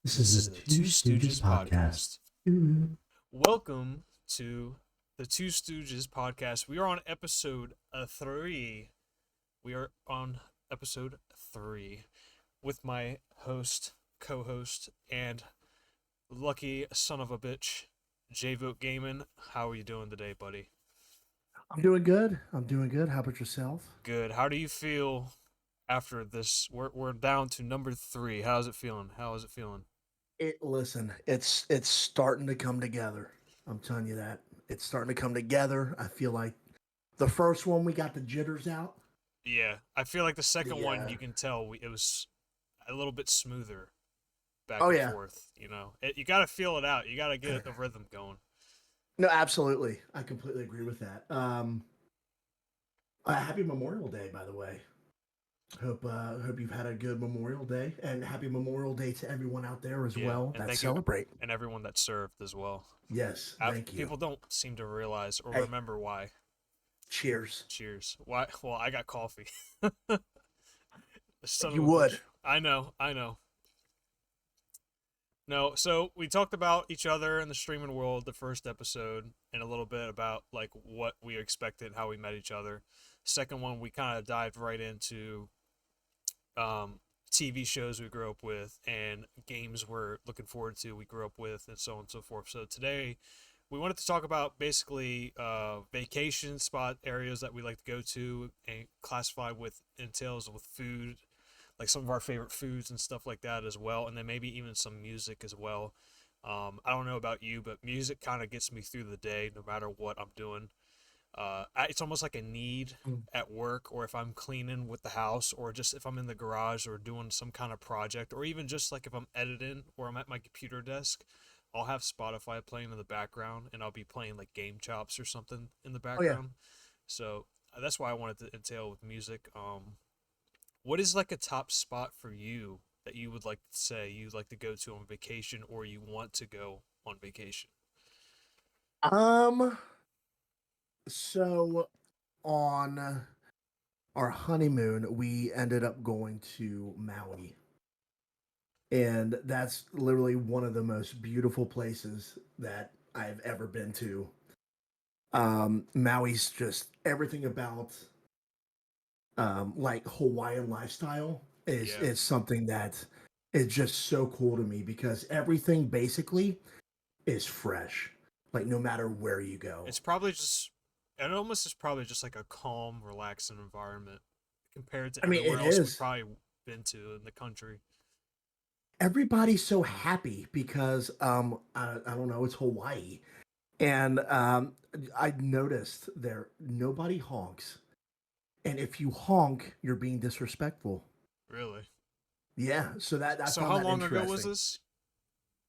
This This is is the the Two Two Stooges Stooges podcast. podcast. Welcome to the Two Stooges podcast. We are on episode 3. We are on episode 3 with my host, co host, and lucky son of a bitch, J Vote Gaming. How are you doing today, buddy? I'm doing good. I'm doing good. How about yourself? Good. How do you feel after this? We're down to number 3. How's it feeling? How is it feeling? Listen, it's starting to come together. I'm telling you that. It's starting to come together. I feel like the first one we got the jitters out. Yeah, I feel like the second The one you can tell it was a little bit smoother back Oh and yeah. forth. You got to feel it out. You got to get the rhythm going. No, absolutely. I completely agree with that. Happy Memorial Day, by the way. Hope you've had a good Memorial Day, and happy Memorial Day to everyone out there as Yeah, well and that thank you, celebrate. and everyone that served as well. Yes, thank you. People don't seem to realize or Hey, remember why. cheers. Cheers. Why? Well, I got coffee. Son of You a would. bitch. I know. I know. No, so we talked about each other in the streaming world the first episode and a little bit about like what we expected, how we met each other. Second one, we kind of dived right into um, TV shows we grew up with and games we're looking forward to we grew up with and so on and so forth. So today we wanted to talk about basically vacation spot areas that we like to go to and classify with entails with food, like some of our favorite foods and stuff like that as well, and then maybe even some music as well. I don't know about you, but music kind of gets me through the day no matter what I'm doing. It's almost like a need at work, or if I'm cleaning with the house, or just if I'm in the garage or doing some kind of project, or even just like if I'm editing or I'm at my computer desk, I'll have Spotify playing in the background and I'll be playing like Game Chops or something in the Oh yeah. background. So that's why I wanted to entail with music. What is like a top spot for you that you would like to say you'd like to go to on vacation or you want to go on vacation? Um, so on our honeymoon, we ended up going to Maui. And that's literally one of the most beautiful places that I've ever been to. Maui's just everything about like Hawaiian lifestyle Yeah. is something that is just so cool to me because everything basically is fresh. Like no matter where you go. It's probably just it almost is probably just like a calm, relaxing environment compared to I mean, everywhere it else we've is. probably been to in the country. Everybody's so happy because I don't know, it's Hawaii. And I noticed there nobody honks. And if you honk, you're being disrespectful. Really. Yeah, so that I So found how that long ago was interesting. this?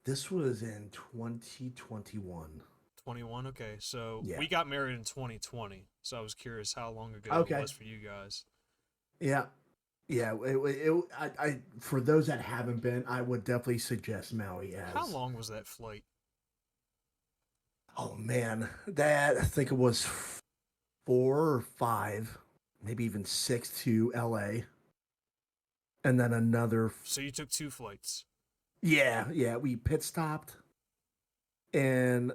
This was in 2021. 21. Okay. So Yeah. we got married in 2020. So I was curious how long ago it Okay. was for you guys. Yeah. Yeah. I for those that haven't been, I would definitely suggest Maui How as. long was that flight? Oh man, that I think it was 4 or 5, maybe even 6 to LA, and then another. So you took two flights. Yeah, yeah. We pit stopped, and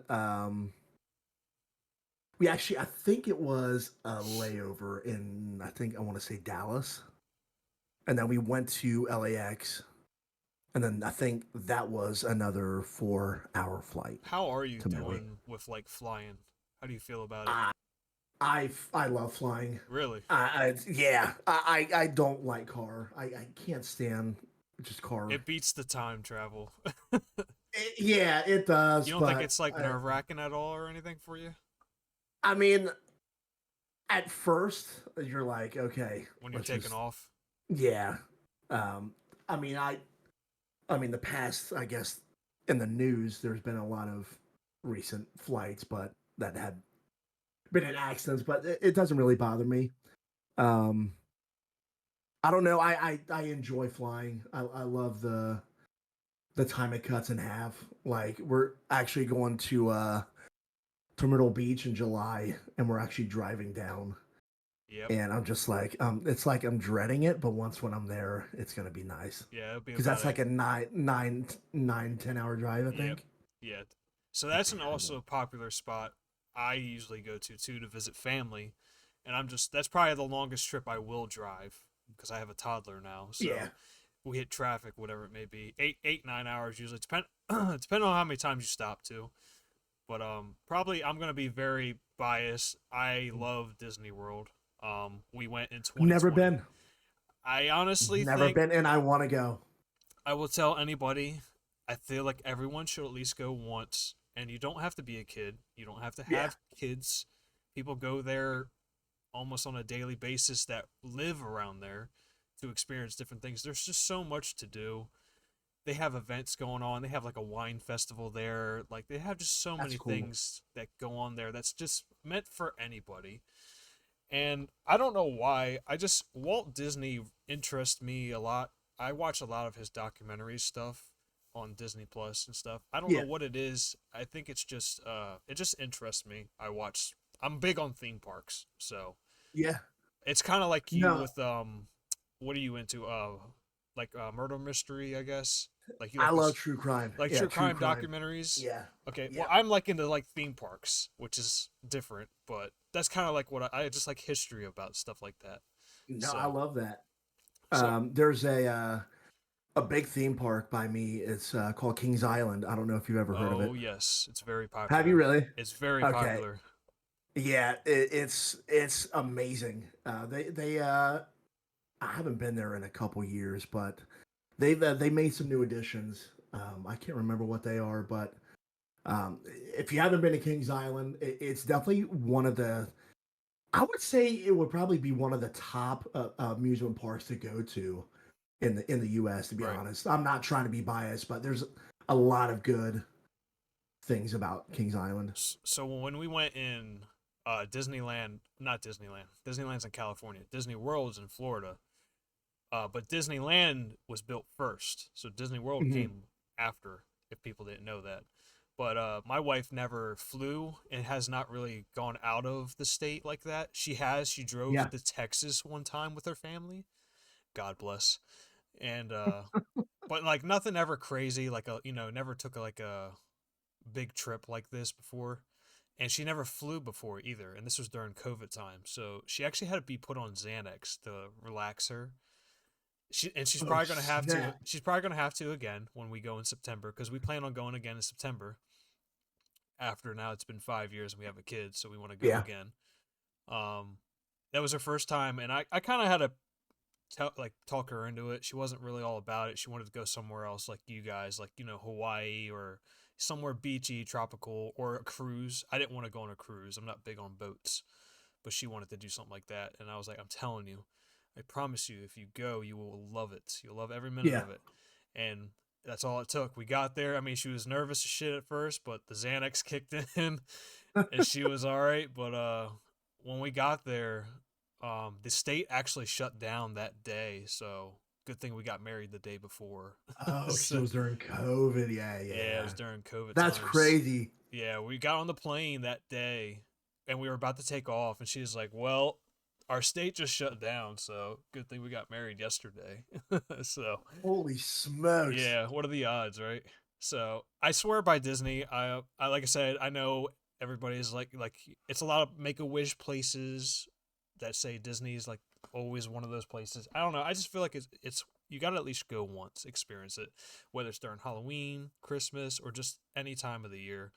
we actually I think it was a layover in I think I want to say Dallas, and then we went to LAX, and then I think that was another 4 hour flight How are you to Maui. doing with like flying? How do you feel about it? I I love flying. Really? Yeah, I don't like car. I can't stand just car. It beats the time travel. Yeah, it does, You don't think but it's like nerve wracking at all or anything for you I mean, at first you're like, okay, when you're let's taking just off? yeah. Um, I mean, I mean, the past, I guess, in the news, there's been a lot of recent flights, but that had been in accidents, but it doesn't really bother me. Um, I don't know. I enjoy flying. I love the time it cuts in half. Like we're actually going to Myrtle Beach in July, and we're actually driving down. Yep. and I'm just like, it's like I'm dreading it, but once when I'm there, it's gonna be nice Yeah, it'll be because about that's a like a 10 hour drive, I yep. think. Yeah. So that's an Yeah, also popular spot I usually go to too to visit family, and I'm just that's probably the longest trip I will drive because I have a toddler now. yeah, So we hit traffic, whatever it may be, 9 hours usually. Depend on how many times you stop too. But probably I'm gonna be very biased. I love Disney World. We went in never 2020. been, I honestly never think been, and I want to go. I will tell anybody. I feel like everyone should at least go once, and you don't have to be a kid. You don't have to Yeah, have kids. People go there almost on a daily basis that live around there to experience different things. There's just so much to do. They have events going on. They have like a wine festival there. Like they have just so that's many cool. things that go on there that's just meant for anybody. And I don't know why. I just Walt Disney interests me a lot. I watch a lot of his documentary stuff on Disney Plus and stuff. I don't know Yeah, what it is. I think it's just it just interests me. I'm big on theme parks. So yeah. it's kind of like you No, with what are you into like murder mystery, I guess. Like you I like love this true crime. like Yeah, true true crime crime. documentaries. Yeah, Okay, well, yeah. I'm like into like theme parks, which is different, but that's kind of like what I just like history about stuff like that. No, I So, love that. so There's a big theme park by me. It's called Kings Island. I don't know if you've ever heard of oh it. yes, it's very Have you popular. really? It's very Okay. popular. Yeah, it's amazing. I haven't been there in a couple years, but they made some new additions. I can't remember what they are, but if you haven't been to Kings Island, it's definitely one of the. I would say it would probably be one of the top amusement parks to go to in the U.S. To be Right. honest, I'm not trying to be biased, but there's a lot of good things about Kings Island. So when we went in Disneyland, not Disneyland. Disneyland's in California. Disney World's in Florida. But Disneyland was built first, so Disney World Hmm. came after. If people didn't know that, but my wife never flew and has not really gone out of the state like that. She has. She drove Yeah. to Texas one time with her family. God bless. And but like nothing ever crazy. Like never took like a big trip like this before. And she never flew before either. And this was during COVID time, so she actually had to be put on Xanax to relax her. She's Oh probably gonna have to. snap! She's probably gonna have to again when we go in September because we plan on going again in September. After now, it's been 5 years and we have a kid, so we want to go Yeah. again. Um, that was her first time, and I kind of had to talk her into it. She wasn't really all about it. She wanted to go somewhere else, like you guys, like Hawaii or somewhere beachy, tropical, or a cruise. I didn't want to go on a cruise. I'm not big on boats, but she wanted to do something like that, and I was like, I'm telling you, I promise you, if you go, you will love it. You'll love every minute Yeah. of it. And that's all it took. We got there. I mean, she was nervous as shit at first, but the Xanax kicked in, and she was all right. But when we got there, the state actually shut down that day. So good thing we got married the day before. Oh, so So, it was during COVID. Yeah, yeah, it yeah. was during COVID That's times. crazy. Yeah, we got on the plane that day and we were about to take off and she was like, "Well, our state just shut down, so good thing we got married yesterday." So, Holy smokes. yeah, what are the odds, right? So, I swear by Disney. I like I said, I know everybody's like it's a lot of make-a-wish places that say Disney's like always one of those places. I don't know. I just feel like it's you got to at least go once, experience it, whether it's during Halloween, Christmas, or just any time of the year.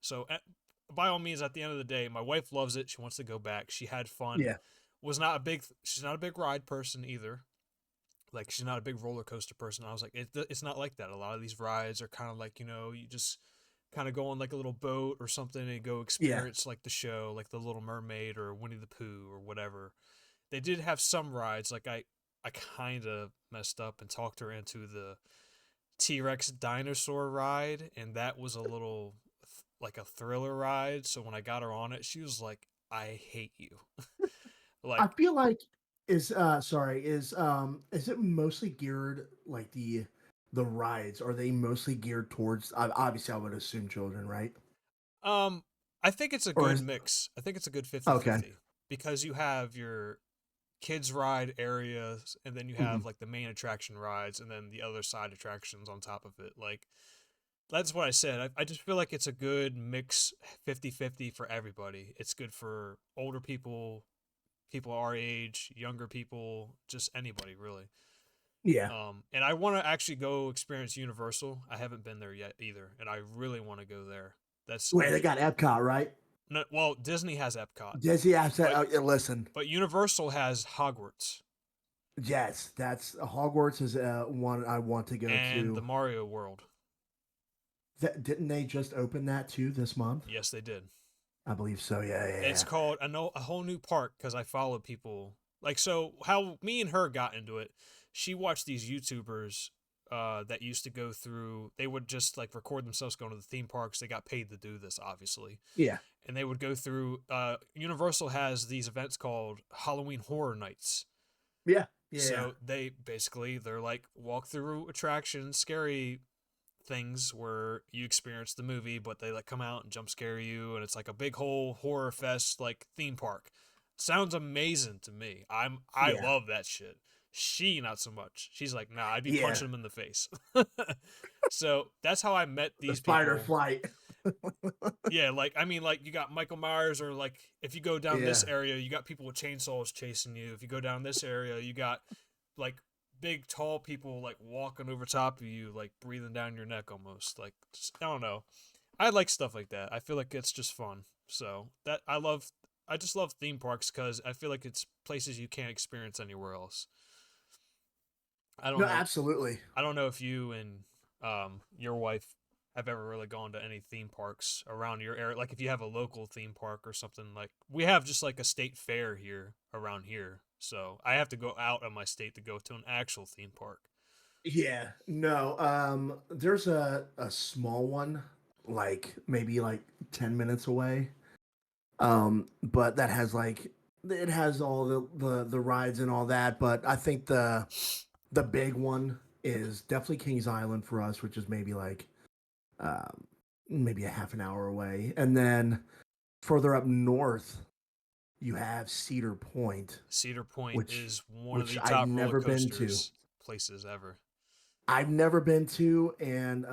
So, by all means, at the end of the day, my wife loves it. She wants to go back. She had fun. Yeah. She's not a big ride person either. Like she's not a big roller coaster person. I was like, it's not like that. A lot of these rides are kind of like you just kind of go on like a little boat or something and go Yeah. experience like the show, like the Little Mermaid or Winnie the Pooh or whatever. They did have some rides. Like I kind of messed up and talked her into the T-Rex dinosaur ride, and that was a little like a thriller ride. So when I got her on it, she was like, "I hate you." I Like, feel like is it mostly geared like the rides, are they mostly geared towards obviously I would assume children, right? um, I think it's a Or good is mix. I think it's a good okay. fifty-fifty. because you have your kids ride areas and then you Hmm. have like the main attraction rides and then the other side attractions on top of it. Like that's what I said. I just feel like it's a good mix 50-50 for everybody. It's good for older people, people our age, younger people, just anybody really. Yeah. And I want to actually go experience Universal. I haven't been there yet either, and I really want to go there. That's Wait, they got Epcot, right? no, well, Disney has Epcot, Disney, I said, but listen, Universal has Hogwarts yes, that's Hogwarts is one I want to go and the to. Mario World. Didn't they just open that too this month? Yes, they did. I believe so. Yeah, yeah, It's yeah. called a whole new park because I follow people like so. How me and her got into it? She watched these YouTubers that used to go through. They would just like record themselves going to the theme parks. They got paid to do this, obviously, Yeah. and they would go through. Universal has these events called Halloween Horror Nights. Yeah. Yeah. So they're like walk through attractions, scary things where you experience the movie, but they like come out and jump scare you, and it's like a big whole horror fest like theme park. Sounds amazing to me. I Yeah. love that shit. She not so much. She's like, nah, I'd be Yeah. punching him in the face. So that's how I met The these fight or people. flight. Yeah, like I mean, like you got Michael Myers, or like if you go down this Yeah. area, you got people with chainsaws chasing you. If you go down this area, you got like big tall people like walking over top of you, like breathing down your neck almost. Like I don't know. I like stuff like that. I feel like it's just fun. So that I just love theme parks because I feel like it's places you can't experience anywhere else. I don't No, know. absolutely. I don't know if you and your wife have ever really gone to any theme parks around your area. Like if you have a local theme park or something, like we have just like a state fair here around here. So I have to go out of my state to go to an actual theme park. Yeah. No. There's a small one, like maybe like 10 minutes away. But that has like it has all the rides and all that. But I think the big one is definitely Kings Island for us, which is maybe like maybe a half an hour away, and then further up north you have Cedar Point, Cedar Point which is one of which the I've top roller never been to. coasters places ever. I've never been to, and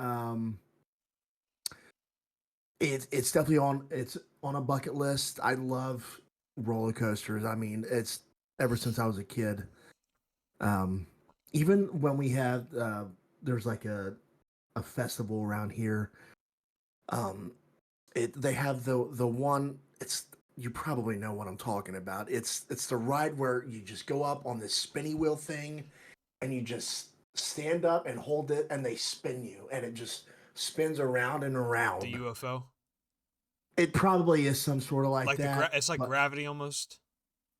it's definitely on a bucket list. I love roller coasters. I mean, it's ever since I was a kid. Um, Even when we had there's like a festival around here. Um, they have the one. It's you probably know what I'm talking about. It's the ride where you just go up on this spinny wheel thing, and you just stand up and hold it, and they spin you, and it just spins around and The around. UFO, It probably is some sort of like like that, it's like but gravity almost.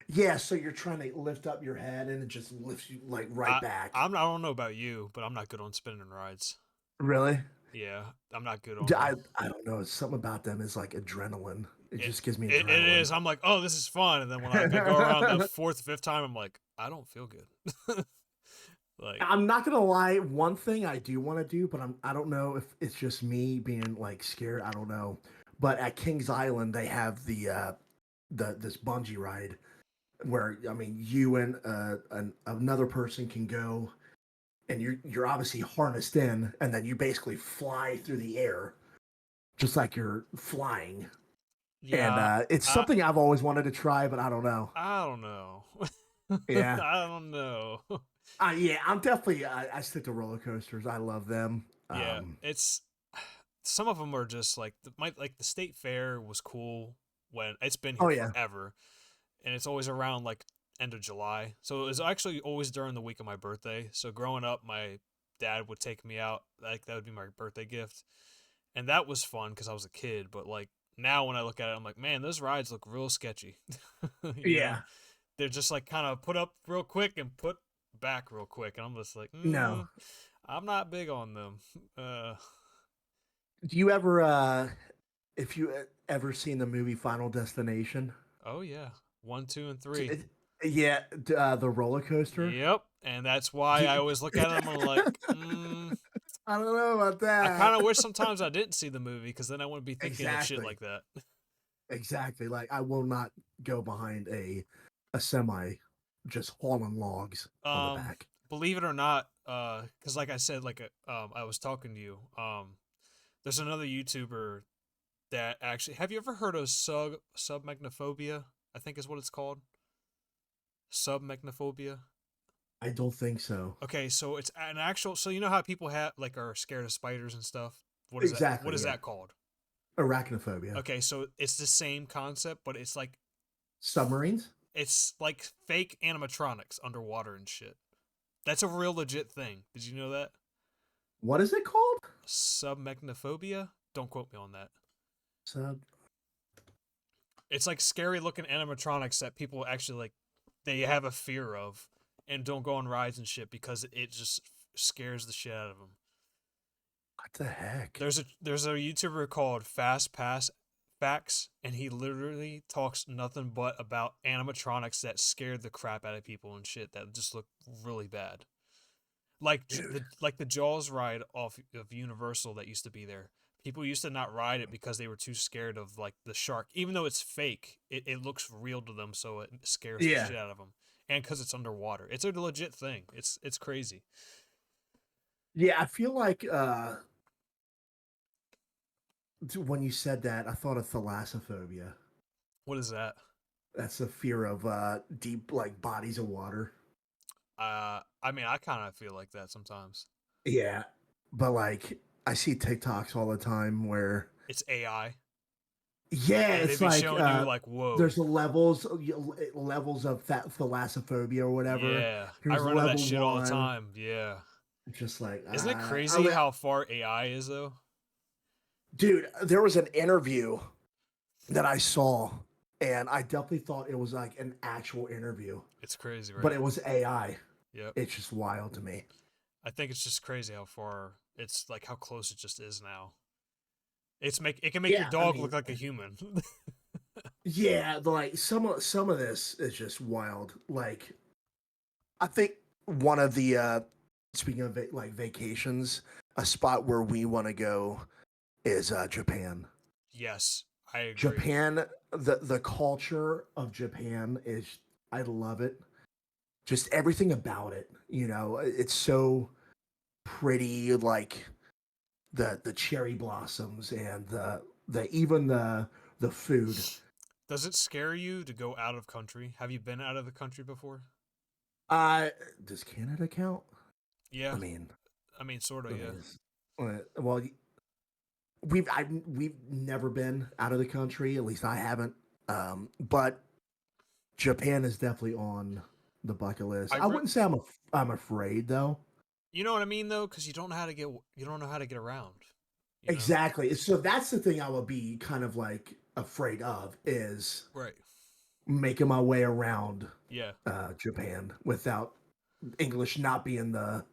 yeah. So you're trying to lift up your head, and it just lifts you like right I back. I don't know about you, but I'm not good on spinning rides. Really? Yeah, I'm not good on them. I don't know. Something about them is like adrenaline. It It, just gives me it adrenaline. is. I'm like, oh, this is fun, and then when I go around the fourth, fifth time, I'm like, I don't feel good. Like, I'm not gonna lie. One thing I do want to do, but I don't know if it's just me being like scared. I don't know. But at Kings Island, they have the this bungee ride where I mean you and another person can go, and you're obviously harnessed in, and then you basically fly through the air, just like you're flying. And yeah, it's I something I've always wanted to try, but I don't know. I don't know. Yeah. I don't know. Yeah, I'm definitely. I stick to roller coasters. I love them. Yeah, it's some of them are just like like the state fair was cool when it's been Oh here yeah. forever, and it's always around like end of July. So it was actually always during the week of my birthday. So growing up, my dad would take me out. Like that would be my birthday gift, and that was fun because I was a kid. But like now when I look at it, I'm like, man, those rides look real sketchy. You know, Yeah. they're just like kind of put up real quick and put back real quick, and I'm just like, No. I'm not big on them. Uh, Do you ever if you ever seen the movie Final Destination? oh yeah, one, two, and D- three. Yeah, the roller coaster. Yep, and that's why Do I you- always look at them and I'm like, I don't know about I kind that. of wish sometimes I didn't see the movie because then I wouldn't be thinking of shit Exactly. like that. exactly. Like I will not go behind a semi just hauling logs on the Um, back. Believe it or not, because like I said, I was talking to you. There's another YouTuber that actually. Have you ever heard of submagnophobia? I think is what it's called. Submagnophobia. I don't think so. Okay, so it's an actual. So you know how people have like are scared of spiders and stuff. What is that? What Exactly, is yeah. that called? Arachnophobia. Okay, so it's the same concept, but Submarines? it's like fake animatronics underwater and shit. That's a real legit thing. Did you know that? What is it called? Submagnophobia? Don't quote me on that. Sub. It's like scary looking animatronics that people actually like they have a fear of and don't go on rides and shit because it just scares the shit out of them. What the heck? There's a YouTuber called Fast Pass Facts, and he literally talks nothing but about animatronics that scared the crap out of people and shit that just look really bad. Dude. Like the Jaws ride off of Universal that used to be there. People used to not ride it because they were too scared of like the shark. Even though it's fake, it looks real to them, so it scares the Yeah. shit out of them. And because it's underwater, it's a legit thing. It's crazy. Yeah, I feel like when you said that, I thought of thalassophobia. What is that? That's a fear of deep like bodies of water. I mean, I kind of feel like that sometimes. Yeah. But like I see TikToks all the time where It's AI, yeah, and they it's be like showing you like, whoa, there's levels of that thalassophobia or whatever. yeah, I Here's run into that level shit all the one. time. Yeah, Just like isn't it I crazy how far AI is though? dude, there was an interview that I saw, and I definitely thought it was like an actual interview, It's crazy, but right? it was AI. Yep. It's just wild to me. I think it's just crazy how far it's like how close it just is now. It can make your Yeah, I dog mean, look like a human. yeah, like some of this is just wild. Like I think one of the speaking of like vacations, a spot where we want to go is Japan. Yes, I agree. Japan, the culture of Japan is I love it. Just everything about it, it's so pretty, like the cherry blossoms and the even the food. Does it scare you to go out of country? Have you been out of the country before? Uh does Canada count? I Yeah, mean, sort of. Yeah, well, we've never been out of the country. At least I haven't. But Japan is definitely on the bucket list. I I re- wouldn't say I'm afraid though. you know what I mean though, because you don't know how to get around. You know, Exactly. So that's the thing I would be kind of like afraid of is right? making my way around Yeah, Japan without English not being the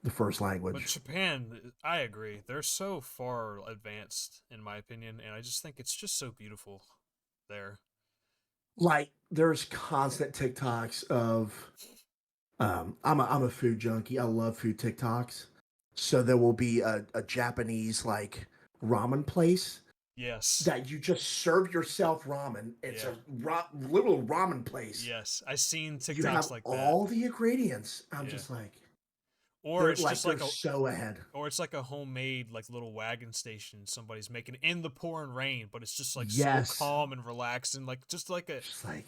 first but language. Japan, I agree. They're so far advanced, in my opinion, and I just think it's just so beautiful there. Like there's constant TikToks of I'm a food junkie. I love food TikToks. So there will be a Japanese like ramen place Yes, that you just serve yourself ramen. It's yeah, a little ramen place. yes. I seen You TikToks have like that. all the ingredients. I'm Yeah, just like or they're it's just they're like a so ahead. or it's like a homemade like little wagon station somebody's making in the pouring rain, but it's just like so Yes. calm and relaxed and like just like a Just like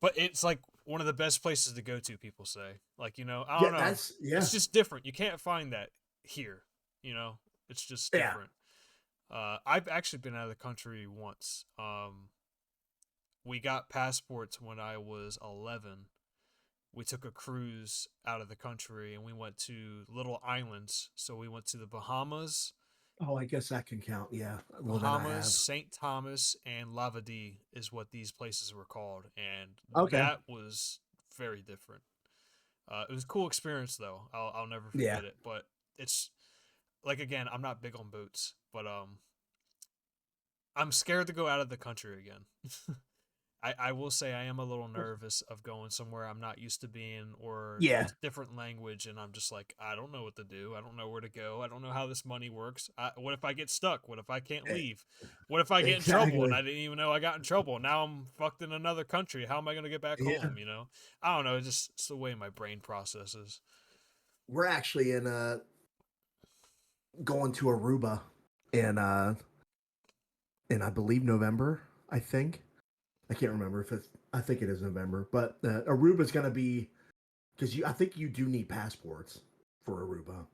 but it's like one of the best places to go to, people say. Like, I yeah, don't know. that's yeah. It's just different. You can't find that here, you know? It's just Yeah. different. I've actually been out of the country once. We got passports when I was 11. We took a cruise out of the country and we went to little islands. So we went to the Bahamas, Oh, I guess that can count. Yeah. Well, then I have. St. Thomas, and Lavadie is what these places were called, and Okay. that was very different. It was a cool experience though. I'll never Yeah. forget it. But it's like again, I'm not big on boats, but I'm scared to go out of the country again. I will say I am a little nervous of going somewhere I'm not used to being, or Yeah, different language, and I'm just like, I don't know what to do. I don't know where to go. I don't know how this money works. What if I get stuck? What if I can't e- leave? What if I get in trouble and exactly. I didn't even know I got in trouble? Now I'm fucked in another country. How am I gonna get back Yeah, home? I don't know. It's the way my brain processes. we're actually in going to Aruba in in I believe November. I think I can't remember if it's. I think it is November, but Aruba's going to be because you. I think you do need passports for Aruba,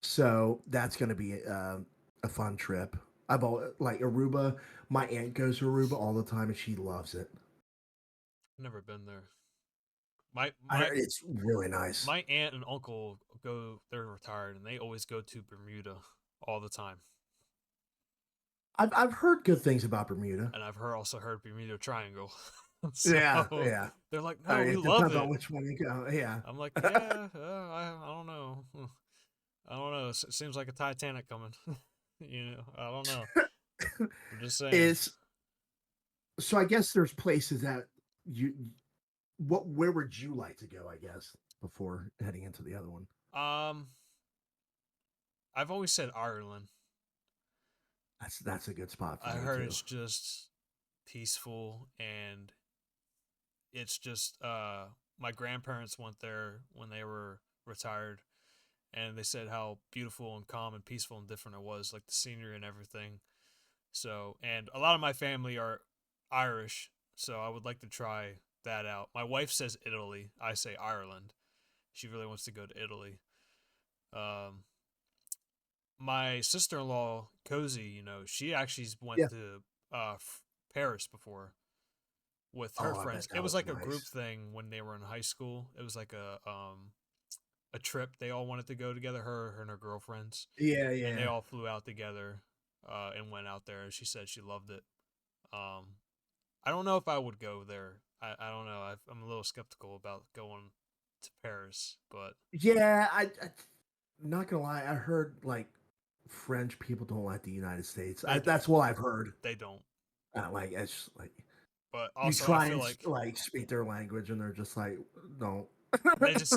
so that's going to be a fun trip. I've all like Aruba. My aunt goes to Aruba all the time, and she loves it. Never been there. My I my heard it's really nice. my aunt and uncle go. They're retired, and they always go to Bermuda all the time. I've heard good things about Bermuda. And I've also heard Bermuda Triangle. Yeah, So yeah. they're like, I no, mean, we it love depends on it. which one you go. Yeah. I'm like, yeah, I don't know. I don't know. It seems like a Titanic coming. I don't know. I'm just saying. Is so. I guess there's places that you. What? Where would you like to go? I guess before heading into the other one. Um, I've always said Ireland. That's a good spot for I me heard too. it's just peaceful, and it's just my grandparents went there when they were retired, and they said how beautiful and calm and peaceful and different it was, like the scenery and everything. So, and a lot of my family are Irish, so I would like to try that out. My wife says Italy. I say Ireland. She really wants to go to Italy. Um, my sister-in-law, Cozy, she actually went Yeah. to Paris before with her Oh, I bet friends. It that was was like a group nice. thing when they were in high school. It was like a trip they all wanted to go together. Her and her girlfriends, Yeah, and they yeah. all flew out together, and went out there. She said she loved it. Um, I don't know if I would go there. I don't know. I'm a little skeptical about going to Paris, but Yeah, not gonna lie. I heard like French people don't like the United States. they That's don't. what I've heard. They don't. Like it's like But you also, I try feel and like like speak their language, and they're just like, don't.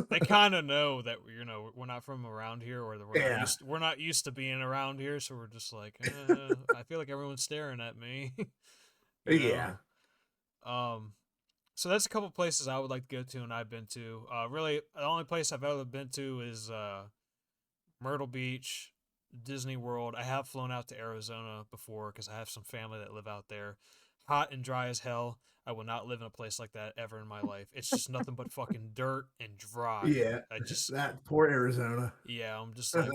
they kind of know that we're not from around here, or that Yeah, we're not used to being around here, so we're just like, I feel like everyone's staring at me, you know. yeah. Um, so that's a couple places I would like to go to, and I've been to. Really, the only place I've ever been to is Myrtle Beach, Disney World. I have flown out to Arizona before because I have some family that live out there. Hot and dry as hell. I will not live in a place like that ever in my life. It's just nothing but fucking dirt and dry. Yeah, I just that poor Arizona. Yeah, I'm just like,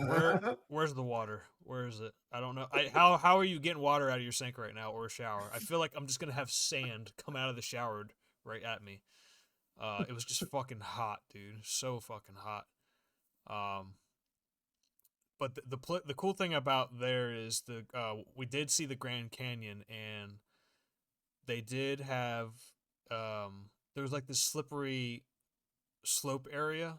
where's the water? Where is it? I don't know. How are you getting water out of your sink right now, or a shower? I feel like I'm just gonna have sand come out of the shower right at me. It was just fucking hot, dude. So fucking hot. Um, but the cool thing about there is we did see the Grand Canyon, and they did have there was like this slippery slope area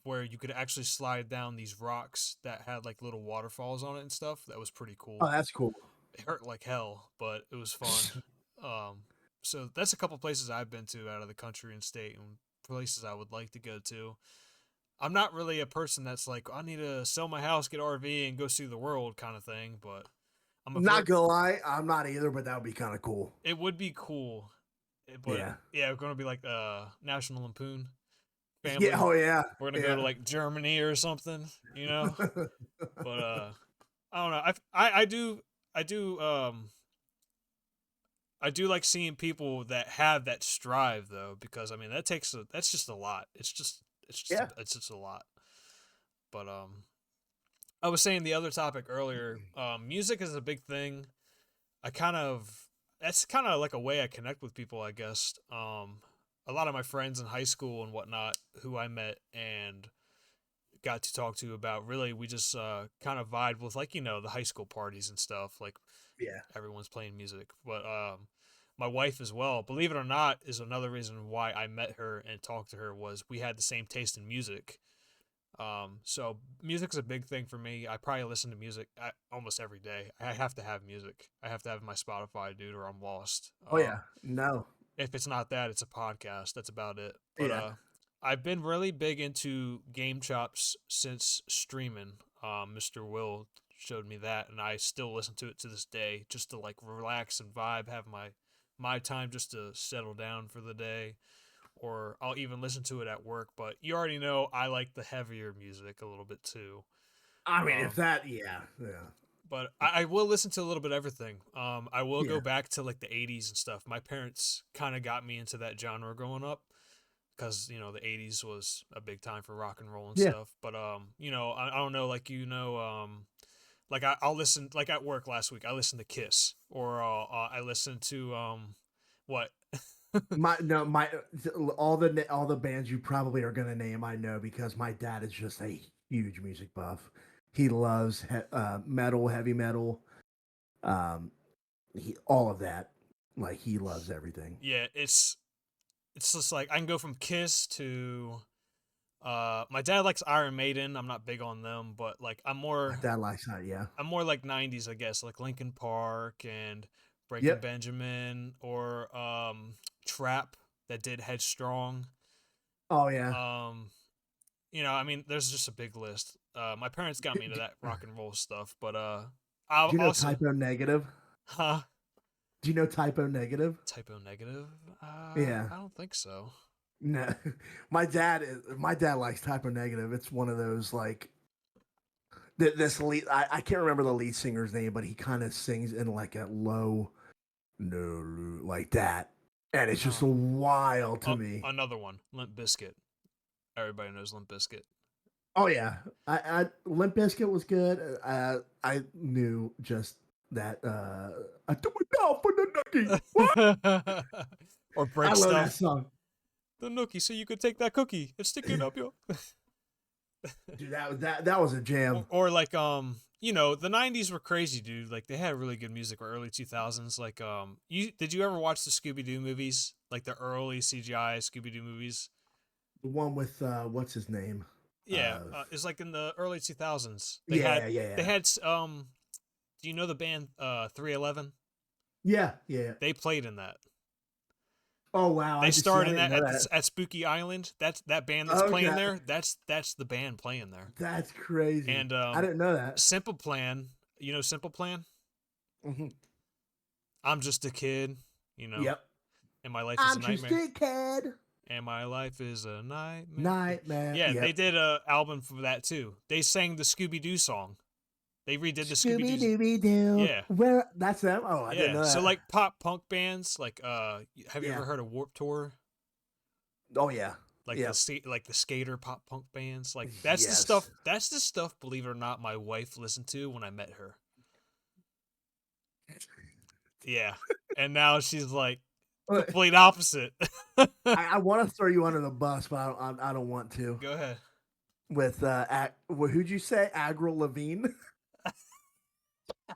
where you could actually slide down these rocks that had like little waterfalls on it and stuff. That was pretty Oh, cool. that's cool. It hurt like hell, but it was fun. Um, so that's a couple places I've been to out of the country and state, and places I would like to go to. I'm not really a person that's like, I need to sell my house, get RV, and go see the world kind of thing, but I'm a very Not gonna lie, I'm not either, but that would be kind of cool. it would be cool. But Yeah. yeah, we're gonna be like National Lampoon Yeah. family. Oh yeah. We're gonna go to Yeah. like Germany or something, you know. But I don't know. I do I do like seeing people that have that strive though, because I mean that's just a lot. Yeah. It's just a lot. But I was saying the other topic earlier. Music is a big thing. I kind of That's kind of like a way I connect with people, I guess. A lot of my friends in high school and whatnot who I met and got to talk to about, really we just kind of vibe with, like, the high school parties and stuff, like Yeah. everyone's playing music. But my wife as well, believe it or not, is another reason why I met her and talked to her, was we had the same taste in music. So music's a big thing for me. I probably listen to music almost every day. I have to have music. I have to have my Spotify, dude, or I'm lost. Oh yeah. No. If it's not that, it's a podcast. That's about it. But Yeah. I've been really big into game chops since streaming. Mr. Will showed me that, and I still listen to it to this day, just to like relax and vibe, have my time just to settle down for the day. Or I'll even listen to it at work. But you already know I like the heavier music a little bit too. I mean, if Um, that, yeah, yeah, but I will listen to a little bit of everything. I will go yeah, back to like the '80s and stuff. My parents kind of got me into that genre growing up because the '80s was a big time for rock and roll and yeah. stuff. But I don't know, like like I'll listen like at work last week. I listened to Kiss, or I listened to what? My no, my all the bands you probably are gonna name, I know because my dad is just a huge music buff. He loves metal, heavy metal, um, all of that. Like he loves everything. Yeah, it's just like I can go from Kiss to my dad likes Iron Maiden. I'm not big on them, but like My dad likes that. Yeah. I'm more like '90s, I guess, like Linkin Park and Breaking Yep. Benjamin, or Trap that did Headstrong. Oh yeah. Um, I mean, there's just a big list. My parents got Do, me into do, that rock and roll stuff, but I do you know also, typo negative? huh? Do you know typo negative? Typo negative? Yeah. I don't think so. No, my dad likes typo negative. It's one of those like this lead. I can't remember the lead singer's name, but he kind of sings in like a low no like that, and it's just Huh? wild to Oh, me. another one, Limp Bizkit. Everybody knows Limp Bizkit. Oh yeah, I Limp Bizkit was good. I knew just that. I do it now for the nookie. What? Or I break love that stuff. song, The nookie, so you could take that cookie and stick it up your. dude. That was a jam. Or like the '90s were crazy, dude. Like they had really good music, or early 2000s. Like you did you ever watch the Scooby Doo movies? Like the early CGI Scooby Doo movies? The one with what's his name? Yeah, it's like in the early 2000s. Yeah, They yeah, had do you know the band 311? yeah, yeah. They played in that. Oh wow, They I just see. starred I in didn't that know that. at Spooky Island. That's that band that's playing Okay, there. That's the band playing there. that's crazy. And I didn't know that. Simple Plan, Simple Plan? Hmm. I'm just a kid, you know, Yep. and my life is a I'm just nightmare. a kid. And my life is a nightmare. Nightmare. Yeah, they Yep. did a album for that too. They sang the Scooby Doo song. They redid the Scooby Scooby Doo's. Dooby Doo. Yeah, Where? That's them. Oh, I didn't yeah. know So that. like pop punk bands, like have you Yeah. ever heard of Warp Tour? Oh yeah. Like Yep. like the skater pop punk bands. Like that's the Yes. stuff. That's the stuff. Believe it or not, my wife listened to when I met her. Yeah, and now she's like complete opposite. I want to throw you under the bus, but I don't want to. Go ahead. With who'd you say? Avril Lavigne.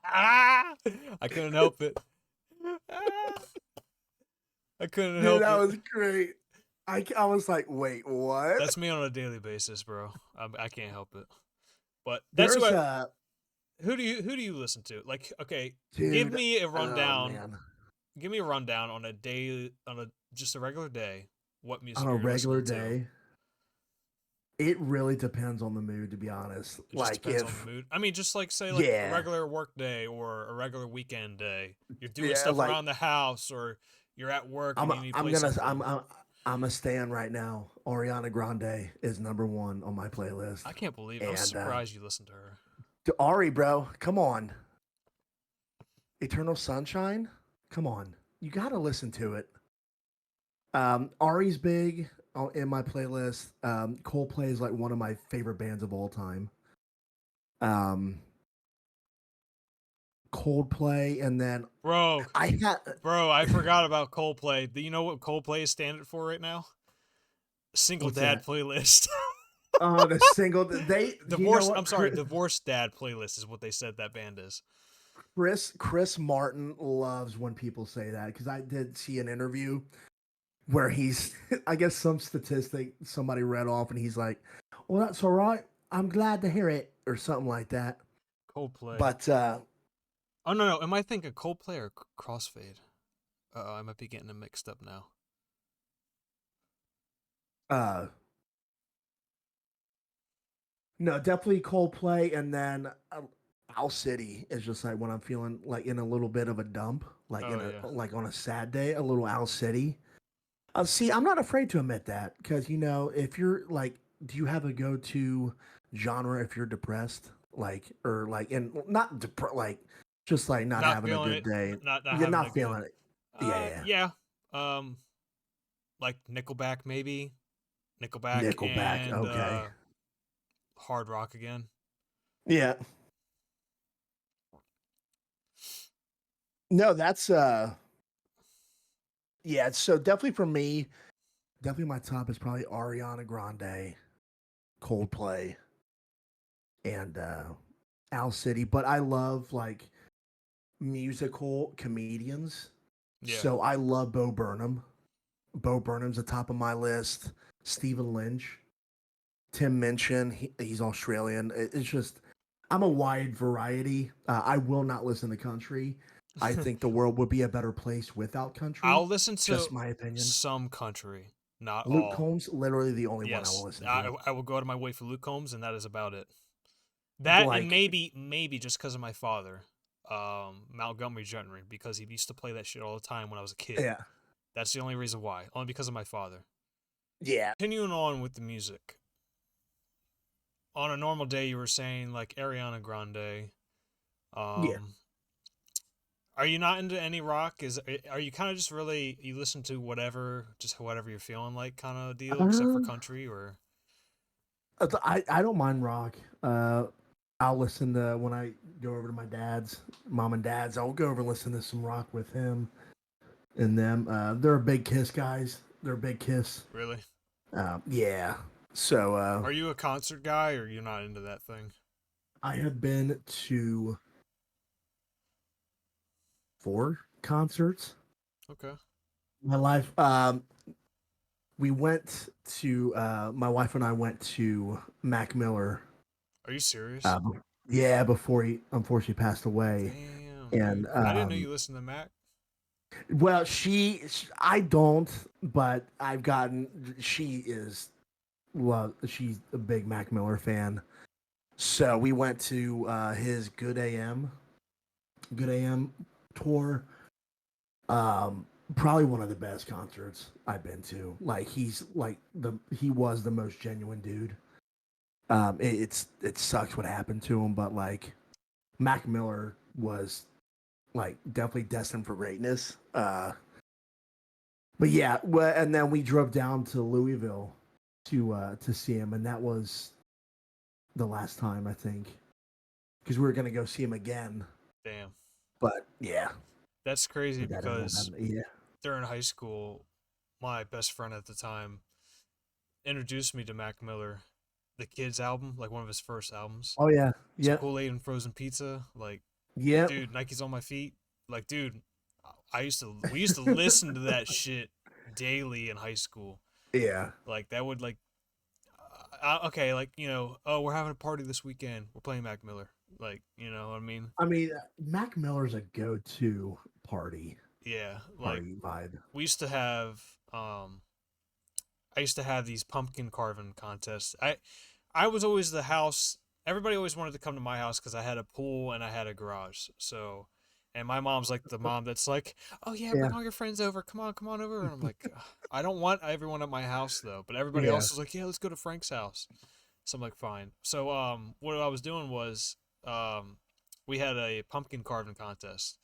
Ah! I couldn't help it. Ah! I couldn't Dude, help that it. was great. I was like, wait, what? That's me on a daily basis, bro. I can't help it. But that's There's what. a Who do you listen to? Like, okay, give dude. me a Oh rundown. man. Give me a rundown on a day, on a just a regular day. What On music a you're regular listening to? day, it really depends on the mood, to be honest. It just Like depends on the if mood. I mean, just like say like a yeah, regular work day or a regular weekend day. You're doing yeah, stuff like around the house, or you're at work and I'm you need to I'm play gonna something. I'm a stand right now. Ariana Grande is number one on my playlist, I can't believe I'm and surprised you listened to her. to Ari, bro, come on, Eternal Sunshine, come on, you gotta listen to it. Ari's big in my playlist. Coldplay is like one of my favorite bands of all time. Um, Coldplay, and then Bro, I had bro, I forgot about Coldplay. Do you know what Coldplay is standard for right now? Single what's dad that? playlist. Oh, the single they. You know Divorce. what? I'm sorry, divorced dad playlist is what they said that band is. Chris Martin loves when people say that because I did see an interview where he's I guess some statistic somebody read off and he's like, "Well, that's all right. I'm glad to hear it," or something like that. Coldplay. But Oh no, no. Am I thinking Coldplay or Crossfade? I might be getting them mixed up now. Uh, no, definitely Coldplay, and then Owl City is just like when I'm feeling like in a little bit of a dump, like Oh yeah. like on a sad day, a little Owl City. See, I'm not afraid to admit that because if you're like, do you have a go-to genre if you're depressed, like or like, and not like just like not Not having a feeling good it. day, Not you're having a not good. feeling it. Yeah, Yeah. Um, like Nickelback maybe. Nickelback Nickelback. and Okay. hard rock again. Yeah. No, that's yeah. So definitely for me, definitely my top is probably Ariana Grande, Coldplay, and Owl City. But I love like musical comedians. Yeah. So I love Bo Burnham. Bo Burnham's the top of my list. Stephen Lynch, Tim Minchin. He's Australian. It's just I'm a wide variety. I will not listen to country. I think the world would be a better place without country. I'll listen to Just my opinion. some country, not Luke all. Combs, literally the only one I will Yes, listen to. I will go out of my way for Luke Combs, and that is about it. That and Like, maybe just because of my father, Montgomery Gentry, because he used to play that shit all the time when I was a kid. yeah, That's the only reason why. Only because of my father. yeah, Continuing on with the music. On a normal day, you were saying like Ariana Grande. yeah. Um, are you not into any rock? Are you kind of just really you listen to whatever, just whatever you're feeling like kind of deal, except for Um, country or? I don't mind rock. I'll listen to when I go over to my dad's, mom and dad's. I'll go over and listen to some rock with him and them. They're big Kiss guys. They're big Kiss. Really? Yeah. So Are you a concert guy or you're not into that thing? I have been to 4 concerts Okay. in my life. We went to my wife and I went to Mac Miller. Are you serious? Uh, yeah, before he unfortunately passed away. Damn, And dude. I didn't know you listened to Mac. well, I don't, but I've gotten. She's a big Mac Miller fan. So we went to his Good AM tour. Probably one of the best concerts I've been to. Like he was the most genuine dude. It sucks what happened to him, but like Mac Miller was like definitely destined for greatness. But yeah, well, and then we drove down to Louisville to see him, and that was the last time I think because we were gonna go see him again. Damn. But yeah, That's crazy but that ended up because happening. Yeah. during high school, my best friend at the time introduced me to Mac Miller, the Kids album, like one of his first albums. Oh yeah. So Yep. Kool-Aid and Frozen Pizza, like, Yep. dude, Nike's on my feet. Like, dude, we used to listen to that shit daily in high school. Yeah. Like that would like okay, like, oh, we're having a party this weekend. We're playing Mac Miller. Like, you know what I mean? I mean, Mac Miller's a go-to Yeah, like party vibe. we used to have I used to have these pumpkin carving contests. I was always the house. Everybody always wanted to come to my house because I had a pool and I had a garage. So, and my mom's like the mom that's like, "Oh yeah, Yeah. bring all your friends over. Come on over." And I'm like, "Ugh, I don't want everyone at my house though." But everybody Yeah. else is like, "Yeah, let's go to Frank's house." So I'm like, "Fine." So what I was doing was we had a pumpkin carving contest.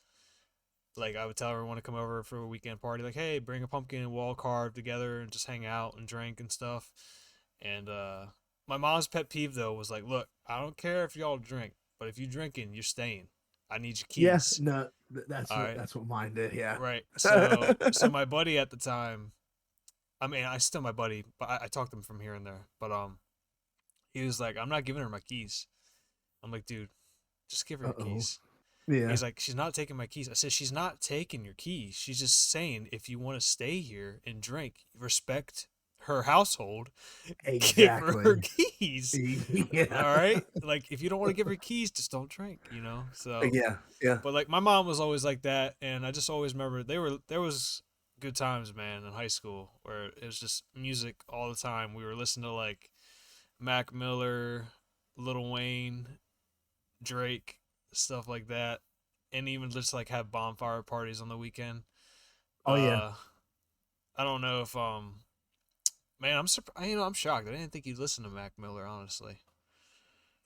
Like I would tell everyone to come over for a weekend party. Like, hey, bring a pumpkin and we'll all carve together and just hang out and drink and stuff. And my mom's pet peeve though was like, look, I don't care if y'all drink, but if you drinking, you're staying. I need your Yeah. keys. No, All right, that's what mine did. Yeah. right. So my buddy at the time, I mean, I still my buddy, but I talked to him from here and there. But he was like, I'm not giving her my keys. I'm like, dude, just give her Uh your oh. keys. Yeah. He's like, she's not taking my keys. I said, she's not taking your keys. She's just saying, if you want to stay here and drink, respect her household, give her her Exactly. keys. All Yeah. right, like if you don't want to give her keys, just don't drink. So. Yeah. Yeah. But like my mom was always like that, and I just always remember there was good times, man, in high school where it was just music all the time. We were listening to like Mac Miller, Lil Wayne, Drake, stuff like that, and even just like have bonfire parties on the weekend. Oh yeah. Uh, I don't know if man, I'm surprised. I'm shocked. I didn't think you'd listen to Mac Miller, honestly.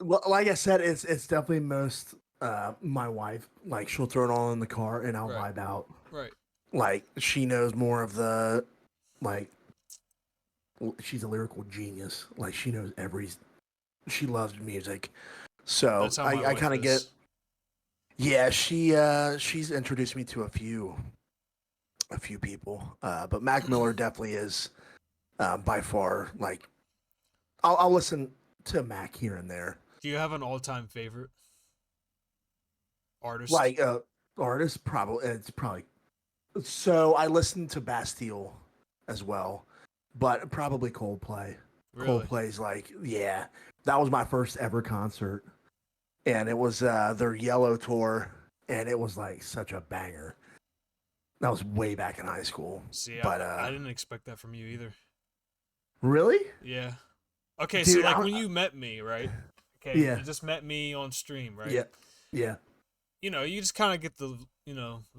Well, like I said, it's definitely most my wife. Like she'll throw it all in the car and I'll Right, vibe out. right. Like she knows more of the like she's a lyrical genius. Like she knows she loves music. So That's how my I wife kind of get is. yeah, she's introduced me to a few people. But Mac Miller definitely is by far like I'll listen to Mac here and there. Do you have an all-time favorite artist? Like artist probably it's probably so I listened to Bastille as well, but probably Coldplay. Really? Coldplay's like yeah, that was my first ever concert, and it was their Yellow tour, and it was like such a banger. That was way back in high school, See, but I didn't expect that from you either. really, Yeah. Okay, so dude, like when you met me, right? Okay, yeah, you just met me on stream, right? yeah, yeah, You just kind of get the,